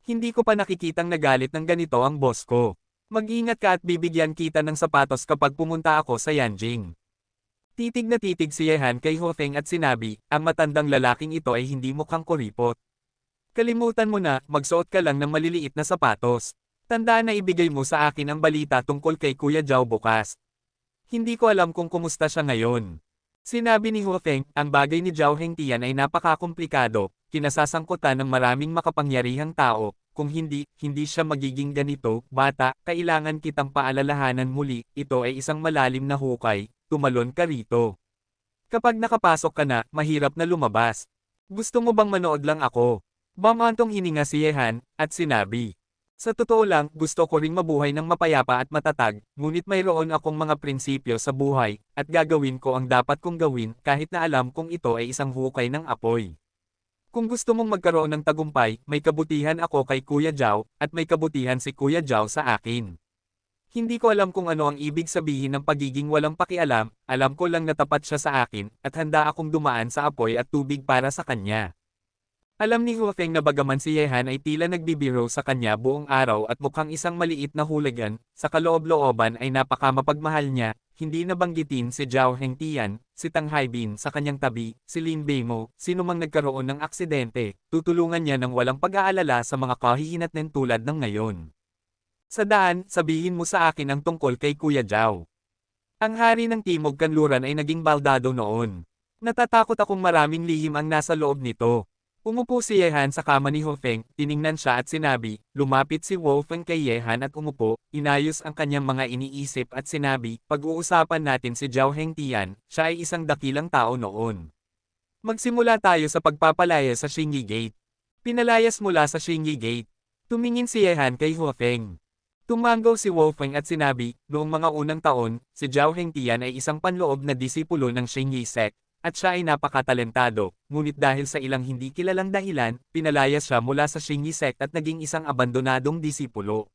Hindi ko pa nakikitang nagalit ng ganito ang boss ko. Mag-ingat ka at bibigyan kita ng sapatos kapag pumunta ako sa Yanjing. Titig na titig si Yehan kay Hu Feng at sinabi, ang matandang lalaking ito ay hindi mukhang kuripot. Kalimutan mo na, magsuot ka lang ng maliliit na sapatos. Tandaan na ibigay mo sa akin ang balita tungkol kay Kuya Zhao bukas. Hindi ko alam kung kumusta siya ngayon. Sinabi ni Hu Feng, ang bagay ni Zhao Hengtian ay napakakomplikado, kinasasangkutan ng maraming makapangyarihang tao, kung hindi siya magiging ganito, bata, kailangan kitang paalalahanan muli, ito ay isang malalim na hukay. Tumalon ka rito. Kapag nakapasok ka na, mahirap na lumabas. Gusto mo bang manood lang ako? Bamantong hininga si Yehan, at sinabi. Sa totoo lang, gusto ko ring mabuhay ng mapayapa at matatag, ngunit mayroon akong mga prinsipyo sa buhay, at gagawin ko ang dapat kong gawin, kahit na alam kong ito ay isang hukay ng apoy. Kung gusto mong magkaroon ng tagumpay, may kabutihan ako kay Kuya Zhao, at may kabutihan si Kuya Zhao sa akin. Hindi ko alam kung ano ang ibig sabihin ng pagiging walang pakialam, alam ko lang na tapat siya sa akin, at handa akong dumaan sa apoy at tubig para sa kanya. Alam ni Hu Feng na bagaman si Yehan ay tila nagbibiro sa kanya buong araw at mukhang isang maliit na hooligan, sa kaloob-looban ay napakamapagmahal niya, hindi nabanggitin si Zhao Hengtian, si Tang Haibin sa kanyang tabi, si Lin Beimo, sino mang nagkaroon ng aksidente, tutulungan niya ng walang pag-aalala sa mga kahihinatnan tulad ng ngayon. Sa daan, sabihin mo sa akin ang tungkol kay Kuya Zhao. Ang hari ng Timog Kanluran ay naging baldado noon. Natatakot akong maraming lihim ang nasa loob nito. Umupo si Yehan sa kama ni Hu Feng, tiningnan siya at sinabi, lumapit si Wu Feng kay Yehan at umupo, inayos ang kanyang mga iniisip at sinabi, pag-uusapan natin si Zhao Hengtian, siya ay isang dakilang tao noon. Magsimula tayo sa pagpapalaya sa Xingyi Gate. Pinalayas mula sa Xingyi Gate. Tumingin si Yehan kay Hu Feng. Tumango si Wolfeng at sinabi, noong mga unang taon, si Zhao Hengtian ay isang panloob na disipulo ng Xingyi sect, at siya ay napakatalentado, ngunit dahil sa ilang hindi kilalang dahilan, pinalayas siya mula sa Xingyi sect at naging isang abandonadong disipulo.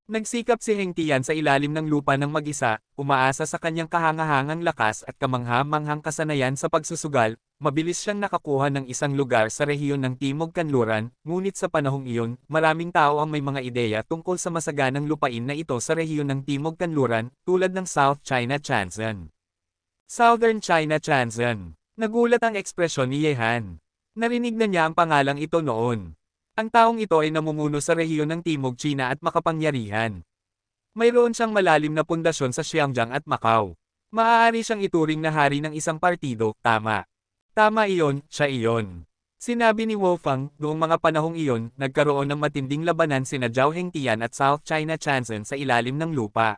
Nagsikap si Hengtian sa ilalim ng lupa ng mag-isa, umaasa sa kanyang kahangahangang lakas at kamangha-manghang kasanayan sa pagsusugal, mabilis siyang nakakuha ng isang lugar sa rehiyon ng Timog Kanluran, ngunit sa panahong iyon, maraming tao ang may mga ideya tungkol sa masaganang lupain na ito sa rehiyon ng Timog Kanluran, tulad ng South China Chanzhen. Southern China Chanzhen. Nagulat ang ekspresyon ni Yehan. Narinig na niya ang pangalang ito noon. Ang taong ito ay namumuno sa rehiyon ng Timog China at makapangyarihan. Mayroon siyang malalim na pundasyon sa Xinjiang at Macau. Maaari siyang ituring na hari ng isang partido, tama. Tama iyon, siya iyon. Sinabi ni Wolfang, noong mga panahong iyon, nagkaroon ng matinding labanan sina Zhao Hengtian at South China Chanzhen sa ilalim ng lupa.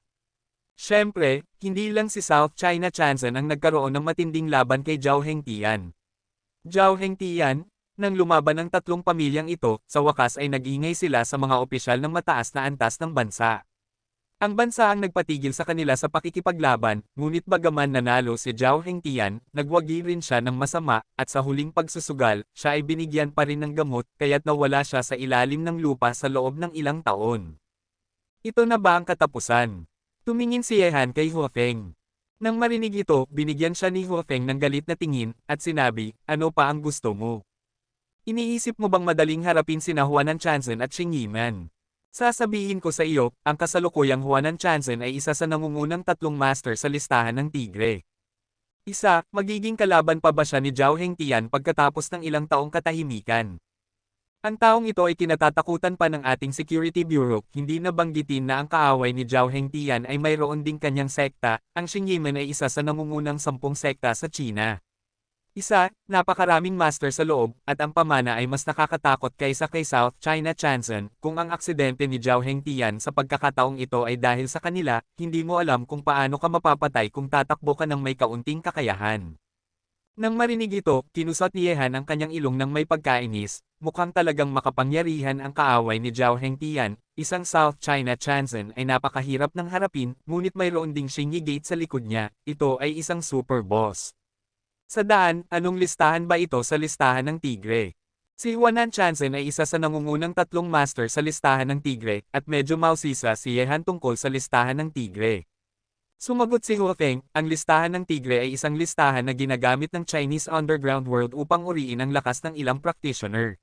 Siyempre, hindi lang si South China Chanzhen ang nagkaroon ng matinding laban kay Zhao Hengtian. Zhao Hengtian, nang lumaban ang tatlong pamilyang ito, sa wakas ay nag-ingay sila sa mga opisyal ng mataas na antas ng bansa. Ang bansa ang nagpatigil sa kanila sa pakikipaglaban, ngunit bagaman nanalo si Zhao Hengtian, nagwagi rin siya ng masama, at sa huling pagsusugal, siya ay binigyan pa rin ng gamot, kaya't nawala siya sa ilalim ng lupa sa loob ng ilang taon. Ito na ba ang katapusan? Tumingin si Yehan kay Huafeng. Nang marinig ito, binigyan siya ni Huafeng ng galit na tingin, at sinabi, ano pa ang gusto mo? Iniisip mo bang madaling harapin sina Huanan Chanzhen at Xing Yiman? Sasabihin ko sa iyo, ang kasalukuyang Huanan Chanzhen ay isa sa nangungunang tatlong master sa listahan ng Tigre. Isa, magiging kalaban pa ba siya ni Zhao Hengtian pagkatapos ng ilang taong katahimikan? Ang taong ito ay kinatatakutan pa ng ating Security Bureau, hindi nabanggitin na ang kaaway ni Zhao Hengtian ay mayroon ding kanyang sekta, ang Xing Yiman ay isa sa nangungunang 10 sekta sa China. Isa, napakaraming master sa loob, at ang pamana ay mas nakakatakot kaysa kay South China Chanzhen. Kung ang aksidente ni Zhao Hengtian sa pagkakataong ito ay dahil sa kanila, hindi mo alam kung paano ka mapapatay kung tatakbo ka ng may kaunting kakayahan. Nang marinig ito, kinusot ni Yehan ang kanyang ilong ng may pagkainis, mukhang talagang makapangyarihan ang kaaway ni Zhao Hengtian, isang South China Chanzhen ay napakahirap ng harapin, ngunit mayroon ding Xingyi Gate sa likod niya, ito ay isang super boss. Sa daan, anong listahan ba ito sa listahan ng Tigre? Si Huanan Chanzhen ay isa sa nangungunang tatlong master sa listahan ng Tigre, at medyo mausisa si Yehan tungkol sa listahan ng Tigre. Sumagot si Huafeng, ang listahan ng Tigre ay isang listahan na ginagamit ng Chinese underground world upang uriin ang lakas ng ilang practitioner.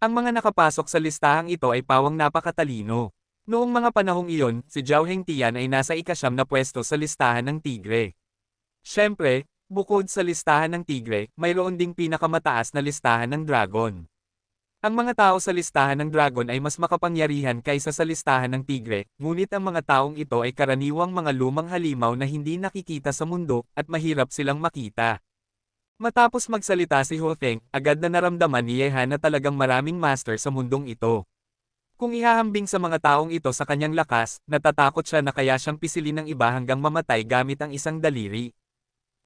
Ang mga nakapasok sa listahang ito ay pawang napakatalino. Noong mga panahong iyon, si Zhao Hengtian ay nasa ika-9 na pwesto sa listahan ng Tigre. Siyempre, bukod sa listahan ng Tigre, mayroon ding pinakamataas na listahan ng Dragon. Ang mga tao sa listahan ng Dragon ay mas makapangyarihan kaysa sa listahan ng Tigre, ngunit ang mga taong ito ay karaniwang mga lumang halimaw na hindi nakikita sa mundo, at mahirap silang makita. Matapos magsalita si Huafeng, agad na naramdaman ni Yehan na talagang maraming master sa mundong ito. Kung ihahambing sa mga taong ito sa kanyang lakas, natatakot siya na kaya siyang pisilin ng iba hanggang mamatay gamit ang isang daliri.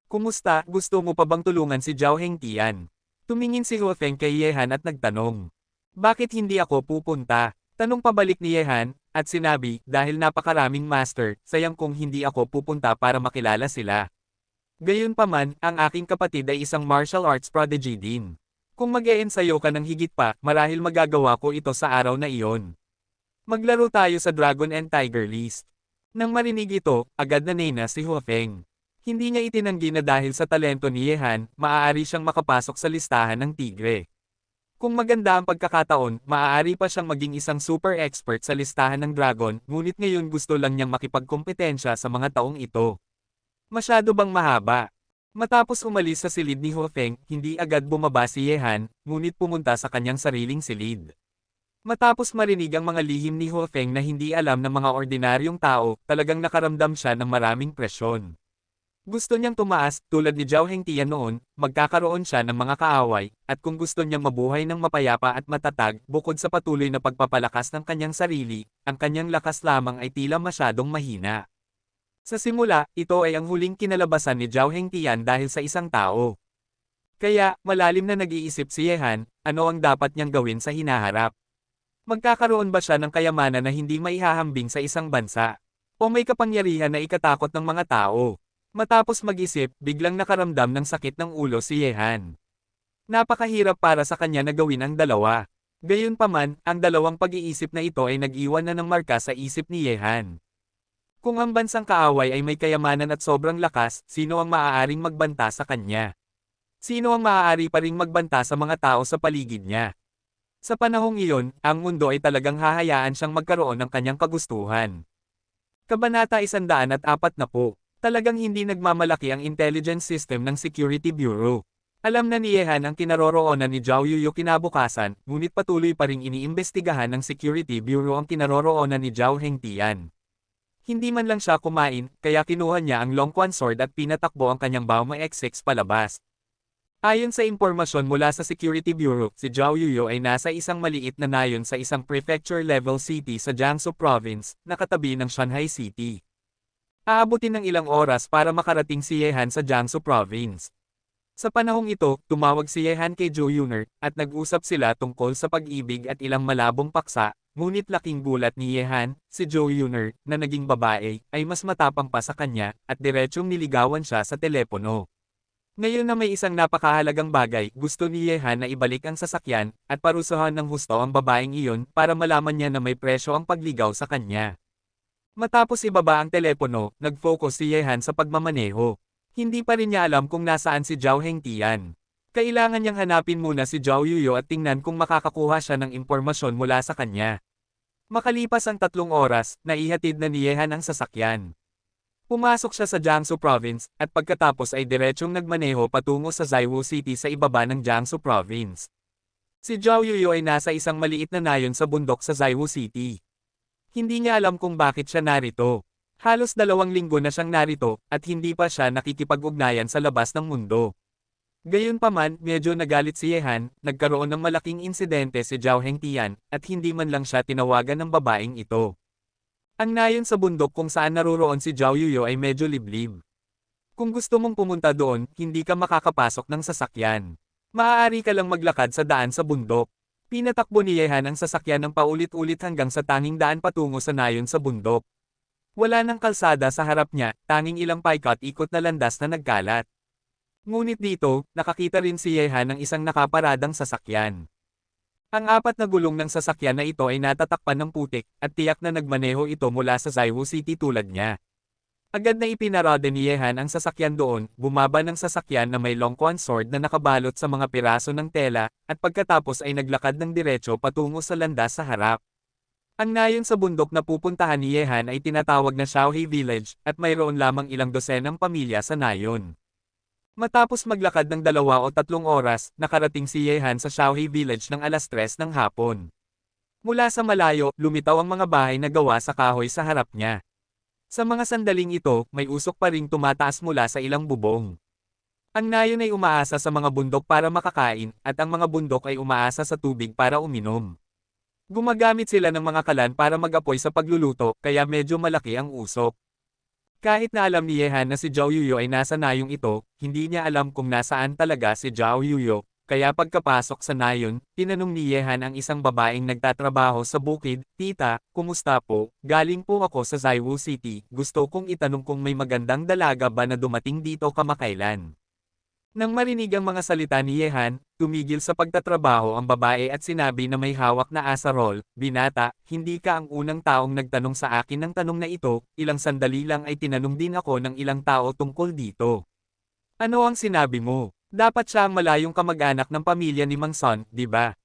Kumusta, gusto mo pa bang tulungan si Zhao Hengtian? Tumingin si Huafeng kay Yehan at nagtanong. Bakit hindi ako pupunta? Tanong pabalik ni Yehan, at sinabi, dahil napakaraming master, sayang kung hindi ako pupunta para makilala sila. Gayunpaman, ang aking kapatid ay isang martial arts prodigy din. Kung mag-e-ensayo ka ng higit pa, marahil magagawa ko ito sa araw na iyon. Maglaro tayo sa Dragon and Tiger list. Nang marinig ito, agad na nena si Huafeng. Hindi niya itinanggi na dahil sa talento ni Yehan, maaari siyang makapasok sa listahan ng Tigre. Kung maganda ang pagkakataon, maaari pa siyang maging isang super expert sa listahan ng Dragon, ngunit ngayon gusto lang niyang makipagkompetensya sa mga taong ito. Masyado bang mahaba? Matapos umalis sa silid ni Huafeng, hindi agad bumaba si Yehan, ngunit pumunta sa kanyang sariling silid. Matapos marinig ang mga lihim ni Huafeng na hindi alam ng mga ordinaryong tao, talagang nakaramdam siya ng maraming presyon. Gusto niyang tumaas, tulad ni Zhao Hengtian noon, magkakaroon siya ng mga kaaway, at kung gusto niyang mabuhay ng mapayapa at matatag, bukod sa patuloy na pagpapalakas ng kanyang sarili, ang kanyang lakas lamang ay tila masyadong mahina. Sa simula, ito ay ang huling kinalabasan ni Zhao Hengtian dahil sa isang tao. Kaya, malalim na nag-iisip si Yehan, ano ang dapat niyang gawin sa hinaharap. Magkakaroon ba siya ng kayamanan na hindi maihahambing sa isang bansa? O may kapangyarihan na ikatakot ng mga tao? Matapos mag-isip, biglang nakaramdam ng sakit ng ulo si Yehan. Napakahirap para sa kanya na gawin ang dalawa. Gayunpaman, ang dalawang pag-iisip na ito ay nag-iwan na ng marka sa isip ni Yehan. Kung ang bansang kaaway ay may kayamanan at sobrang lakas, sino ang maaaring magbanta sa kanya? Sino ang maaari pa ring magbanta sa mga tao sa paligid niya? Sa panahong iyon, ang mundo ay talagang hahayaan siyang magkaroon ng kanyang kagustuhan. Kabanata 140. Talagang hindi nagmamalaki ang intelligence system ng Security Bureau. Alam na ni Yehan ang kinaroroonan ni Zhao Yuyu kinabukasan, ngunit patuloy pa ring iniimbestigahan ng Security Bureau ang kinaroroonan ni Zhao Hengtian. Hindi man lang siya kumain, kaya kinuha niya ang Longquan Sword at pinatakbo ang kanyang Bauma X6 palabas. Ayon sa impormasyon mula sa Security Bureau, si Zhao Yuyu ay nasa isang maliit na nayon sa isang prefecture-level city sa Jiangsu Province, na katabi ng Shanghai City. Aabutin ng ilang oras para makarating si Yehan sa Jiangsu Province. Sa panahong ito, tumawag si Yehan kay Zhou Yuner, at nag-usap sila tungkol sa pag-ibig at ilang malabong paksa. Ngunit laking gulat ni Yehan, si Zhou Yuner, na naging babae, ay mas matapang pa sa kanya, at diretsyong niligawan siya sa telepono. Ngayon na may isang napakahalagang bagay, gusto ni Yehan na ibalik ang sasakyan, at parusahan ng husto ang babaeng iyon, para malaman niya na may presyo ang pagligaw sa kanya. Matapos ibaba ang telepono, nag-focus si Yehan sa pagmamaneho. Hindi pa rin niya alam kung nasaan si Zhao Hengtian. Kailangan niyang hanapin muna si Zhao Yuyu at tingnan kung makakakuha siya ng impormasyon mula sa kanya. Makalipas ang 3 oras, naihatid na ni Yehan ang sasakyan. Pumasok siya sa Jiangsu Province, at pagkatapos ay diretsyong nagmaneho patungo sa Zaiwu City sa ibaba ng Jiangsu Province. Si Zhao Yuyu ay nasa isang maliit na nayon sa bundok sa Zaiwu City. Hindi niya alam kung bakit siya narito. Halos 2 linggo na siyang narito, at hindi pa siya nakikipag-ugnayan sa labas ng mundo. Gayunpaman, medyo nagalit si Yehan, nagkaroon ng malaking insidente si Zhao Hengtian, at hindi man lang siya tinawagan ng babaeng ito. Ang nayon sa bundok kung saan naroroon si Zhao Yuyu ay medyo liblib. Kung gusto mong pumunta doon, hindi ka makakapasok ng sasakyan. Maaari ka lang maglakad sa daan sa bundok. Pinatakbo ni Yehan ang sasakyan ng paulit-ulit hanggang sa tanging daan patungo sa nayon sa bundok. Wala nang kalsada sa harap niya, tanging ilang paikot-ikot na landas na nagkalat. Ngunit dito, nakakita rin si Yehan ng isang nakaparadang sasakyan. Ang 4 na gulong ng sasakyan na ito ay natatakpan ng putik, at tiyak na nagmaneho ito mula sa Zaiwu City tulad niya. Agad na ipinarada ni Yehan ang sasakyan doon, bumaba ng sasakyan na may Longquan Sword na nakabalot sa mga piraso ng tela, at pagkatapos ay naglakad ng diretso patungo sa landas sa harap. Ang nayon sa bundok na pupuntahan ni Yehan ay tinatawag na Xiaohe Village, at mayroon lamang ilang dosenang pamilya sa nayon. Matapos maglakad ng 2 o 3 oras, nakarating si Yehan sa Xiaohe Village ng 3:00 ng hapon. Mula sa malayo, lumitaw ang mga bahay na gawa sa kahoy sa harap niya. Sa mga sandaling ito, may usok pa ring tumataas mula sa ilang bubong. Ang nayon ay umaasa sa mga bundok para makakain, at ang mga bundok ay umaasa sa tubig para uminom. Gumagamit sila ng mga kalan para mag-apoy sa pagluluto, kaya medyo malaki ang usok. Kahit na alam ni Yehan na si Zhao Yuyu ay nasa nayong ito, hindi niya alam kung nasaan talaga si Zhao Yuyu, kaya pagkapasok sa nayon, tinanong ni Yehan ang isang babaeng nagtatrabaho sa bukid, "Tita, kumusta po? Galing po ako sa Zaiwu City, gusto kong itanong kung may magandang dalaga ba na dumating dito kamakailan." Nang marinig ang mga salita ni Yehan, tumigil sa pagtatrabaho ang babae at sinabi na may hawak na asarol, "Binata, hindi ka ang unang taong nagtanong sa akin ng tanong na ito, ilang sandali lang ay tinanong din ako ng ilang tao tungkol dito. Ano ang sinabi mo? Dapat siya ang malayong kamag-anak ng pamilya ni Mang Son, di ba?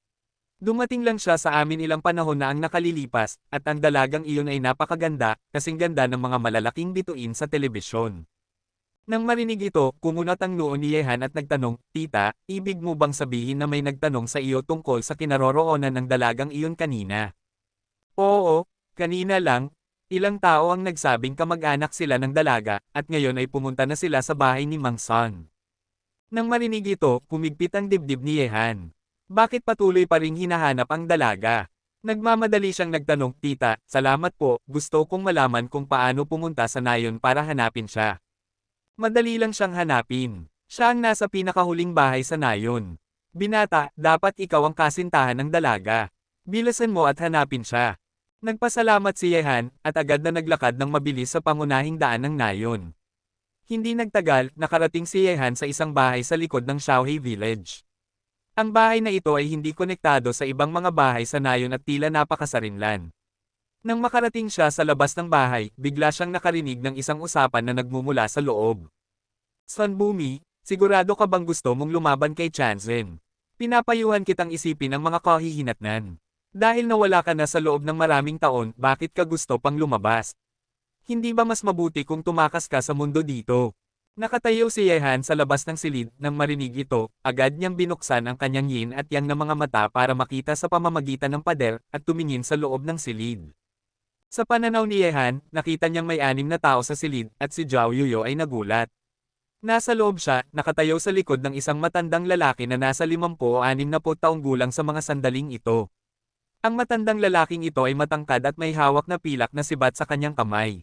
Dumating lang siya sa amin ilang panahon na ang nakalilipas, at ang dalagang iyon ay napakaganda, kasing ganda ng mga malalaking bituin sa telebisyon." Nang marinig ito, kumunat ang noo ni Yehan at nagtanong, "Tita, ibig mo bang sabihin na may nagtanong sa iyo tungkol sa kinaroroonan ng dalagang iyon kanina?" "Oo, kanina lang. Ilang tao ang nagsabing kamag-anak sila ng dalaga, at ngayon ay pumunta na sila sa bahay ni Mang Son." Nang marinig ito, kumigpit ang dibdib ni Yehan. Bakit patuloy pa ring hinahanap ang dalaga? Nagmamadali siyang nagtanong, "Tita, salamat po, gusto kong malaman kung paano pumunta sa nayon para hanapin siya." Madali lang siyang hanapin. Siya ang nasa pinakahuling bahay sa nayon. "Binata, dapat ikaw ang kasintahan ng dalaga. Bilasan mo at hanapin siya. Nagpasalamat si Yehan, at agad na naglakad ng mabilis sa pangunahing daan ng nayon. Hindi nagtagal, nakarating si Yehan sa isang bahay sa likod ng Xiaohei Village. Ang bahay na ito ay hindi konektado sa ibang mga bahay sa nayon at tila napakasarinlan. Nang makarating siya sa labas ng bahay, bigla siyang nakarinig ng isang usapan na nagmumula sa loob. Sun Bumi, sigurado ka bang gusto mong lumaban kay Chanzen? Pinapayuhan kitang isipin ang mga kahihinatnan. Dahil nawala ka na sa loob ng maraming taon, bakit ka gusto pang lumabas? Hindi ba mas mabuti kung tumakas ka sa mundo dito? Nakatayo si Yehan sa labas ng silid, nang marinig ito, agad niyang binuksan ang kanyang yin at yang na mga mata para makita sa pamamagitan ng pader, at tumingin sa loob ng silid. Sa pananaw ni Yehan, nakita niyang may 6 na tao sa silid, at si Zhao Yuyo ay nagulat. Nasa loob siya, nakatayo sa likod ng isang matandang lalaki na nasa 50 o 60 taong gulang sa mga sandaling ito. Ang matandang lalaking ito ay matangkad at may hawak na pilak na sibat sa kanyang kamay.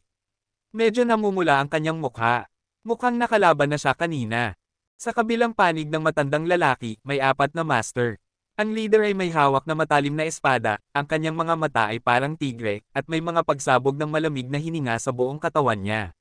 Medyo namumula ang kanyang mukha. Mukhang nakalaban na siya kanina. Sa kabilang panig ng matandang lalaki, may 4 na master. Ang leader ay may hawak na matalim na espada, ang kanyang mga mata ay parang tigre, at may mga pagsabog ng malamig na hininga sa buong katawan niya.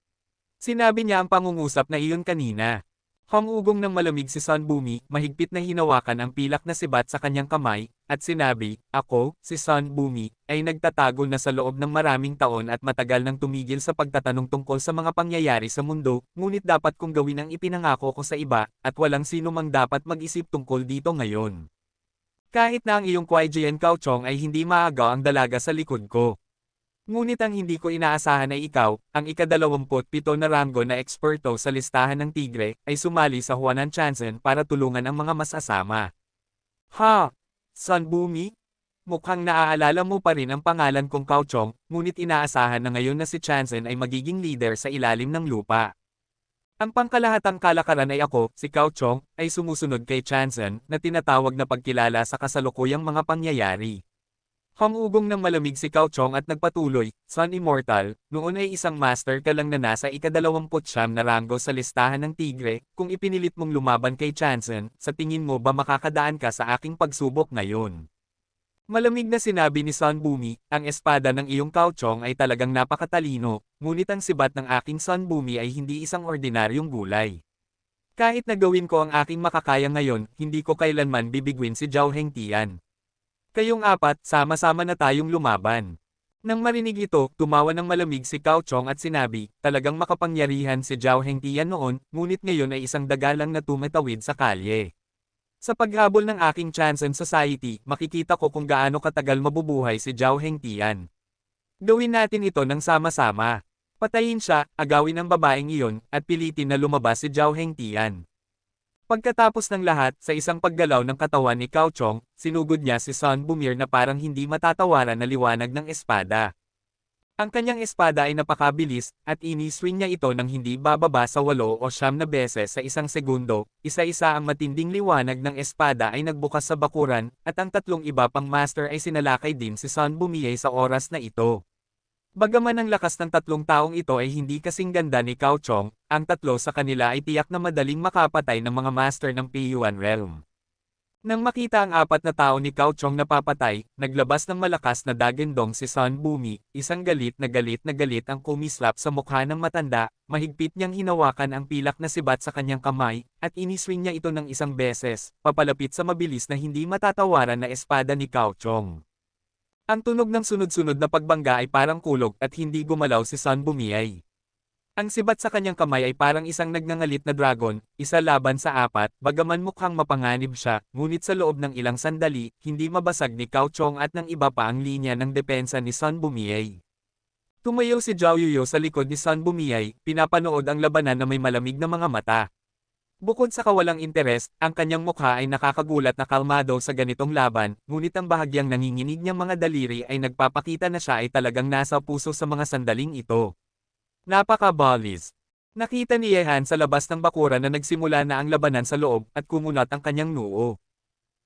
Sinabi niya ang pangungusap na iyon kanina. Hangugong ng malamig si Sun Bumi, mahigpit na hinawakan ang pilak na sibat sa kanyang kamay, at sinabi, "Ako, si Sun Bumi, ay nagtatago na sa loob ng maraming taon at matagal nang tumigil sa pagtatanong tungkol sa mga pangyayari sa mundo, ngunit dapat kong gawin ang ipinangako ko sa iba, at walang sino mang dapat mag-isip tungkol dito ngayon. Kahit na ang iyong Kuai Jian Kaochong ay hindi maagaw ang dalaga sa likod ko. Ngunit ang hindi ko inaasahan ay ikaw, ang ika-27 na ranggo na eksperto sa listahan ng tigre, ay sumali sa Huanan Chanzen para tulungan ang mga masasama." Ha? Sun Bumi? Mukhang naaalala mo pa rin ang pangalan kong Kaochong, ngunit inaasahan na ngayon na si Chanzen ay magiging leader sa ilalim ng lupa. Ang pangkalahatang kalakaran ay ako, si Kaochong, ay sumusunod kay Chanzen, na tinatawag na pagkilala sa kasalukuyang mga pangyayari. Hangugong ng malamig si Kaochong at nagpatuloy, "Sun Immortal, noon ay isang master ka lang na nasa ika-29 na ranggo sa listahan ng tigre, kung ipinilit mong lumaban kay Chanzen, sa tingin mo ba makakadaan ka sa aking pagsubok ngayon?" Malamig na sinabi ni Sun Bumi, "Ang espada ng iyong Kaochong ay talagang napakatalino, ngunit ang sibat ng aking Sun Bumi ay hindi isang ordinaryong gulay. Kahit na gawin ko ang aking makakaya ngayon, hindi ko kailanman bibigwin si Zhao Hengtian. Kayong 4, sama-sama na tayong lumaban." Nang marinig ito, tumawa ng malamig si Kaochong at sinabi, "Talagang makapangyarihan si Zhao Hengtian noon, ngunit ngayon ay isang dagalang na tumatawid sa kalye. Sa paghabol ng aking Chanzen Society, makikita ko kung gaano katagal mabubuhay si Zhao Hengtian. Gawin natin ito ng sama-sama. Patayin siya, agawin ang babaeng iyon, at pilitin na lumabas si Zhao Hengtian." Pagkatapos ng lahat, sa isang paggalaw ng katawan ni Kaochong, sinugod niya si Sun Bumir na parang hindi matatawaran na liwanag ng espada. Ang kanyang espada ay napakabilis, at iniswing niya ito nang hindi bababa sa 8 o 9 na beses sa isang segundo. Isa-isa ang matinding liwanag ng espada ay nagbukas sa bakuran, at ang 3 iba pang master ay sinalakay din si Sun Bumie sa oras na ito. Bagaman ang lakas ng 3 taong ito ay hindi kasing ganda ni Kaochong, ang 3 sa kanila ay tiyak na madaling makapatay ng mga master ng Piyuan Realm. Nang makita ang 4 na tao ni Kaochong napapatay, naglabas ng malakas na dagendong si Sun Bumi, isang galit na galit ang kumislap sa mukha ng matanda, mahigpit niyang hinawakan ang pilak na sibat sa kanyang kamay, at iniswing niya ito ng isang beses, papalapit sa mabilis na hindi matatawaran na espada ni Kaochong. Ang tunog ng sunod-sunod na pagbangga ay parang kulog at hindi gumalaw si Sun Bumiay. Ang sibat sa kanyang kamay ay parang isang nagngangalit na dragon, isa laban sa 4, bagaman mukhang mapanganib siya, ngunit sa loob ng ilang sandali, hindi mabasag ni Kaochong at ng iba pa ang linya ng depensa ni Sun Bumiay. Tumayo si Zhao Yuyo sa likod ni Sun Bumiay, pinapanood ang labanan na may malamig na mga mata. Bukod sa kawalang interes, ang kanyang mukha ay nakakagulat na kalmado sa ganitong laban, ngunit ang bahagyang nanginginig niyang mga daliri ay nagpapakita na siya ay talagang nasa puso sa mga sandaling ito. Napaka-balis. Nakita ni Yehan sa labas ng bakuran na nagsimula na ang labanan sa loob at kumunat ang kanyang noo.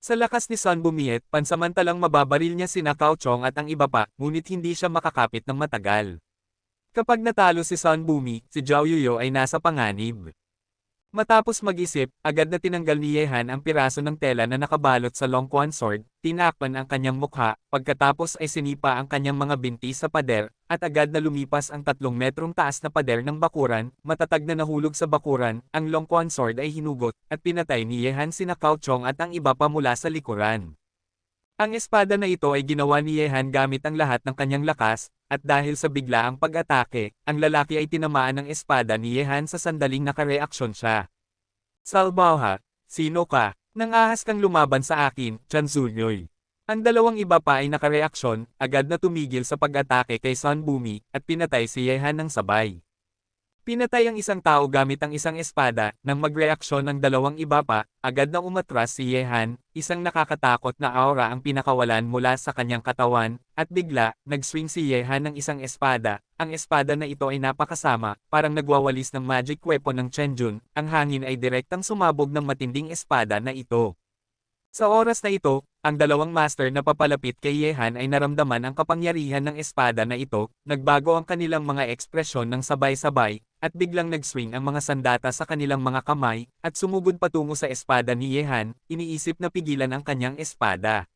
Sa lakas ni Sun Bumiet, pansamantalang mababaril niya sina Kaochong at ang iba pa, ngunit hindi siya makakapit ng matagal. Kapag natalo si Sun Bumi, si Zhao Yuyo ay nasa panganib. Matapos mag-isip, agad na tinanggal ni Yehan ang piraso ng tela na nakabalot sa Long Quan sword, tinakpan ang kanyang mukha, pagkatapos ay sinipa ang kanyang mga binti sa pader, at agad na lumipas ang 3 metrong taas na pader ng bakuran, matatag na nahulog sa bakuran, ang Long Quan sword ay hinugot, at pinatay ni Yehan sina Cao Chong at ang iba pa mula sa likuran. Ang espada na ito ay ginawa ni Yehan gamit ang lahat ng kanyang lakas, at dahil sa biglaang pag-atake, ang lalaki ay tinamaan ng espada ni Yehan sa sandaling nakareaksyon siya. Salbaha, sino ka? Nang-ahas kang lumaban sa akin, Chan Zunyoy. Ang dalawang iba pa ay nakareaksyon, agad na tumigil sa pag-atake kay Sun Bumi, at pinatay si Yehan ng sabay. Pinatay ang isang tao gamit ang isang espada, nang magreaksyon ng dalawang iba pa, agad na umatras si Yehan, isang nakakatakot na aura ang pinakawalan mula sa kanyang katawan, at bigla, nag-swing si Yehan ng isang espada, ang espada na ito ay napakasama, parang nagwawalis ng magic weapon ng Chenjun, ang hangin ay direktang sumabog ng matinding espada na ito. Sa oras na ito, ang dalawang master na papalapit kay Yehan ay naramdaman ang kapangyarihan ng espada na ito, nagbago ang kanilang mga ekspresyon ng sabay-sabay, at biglang nag-swing ang mga sandata sa kanilang mga kamay, at sumugod patungo sa espada ni Yehan, iniisip na pigilan ang kanyang espada.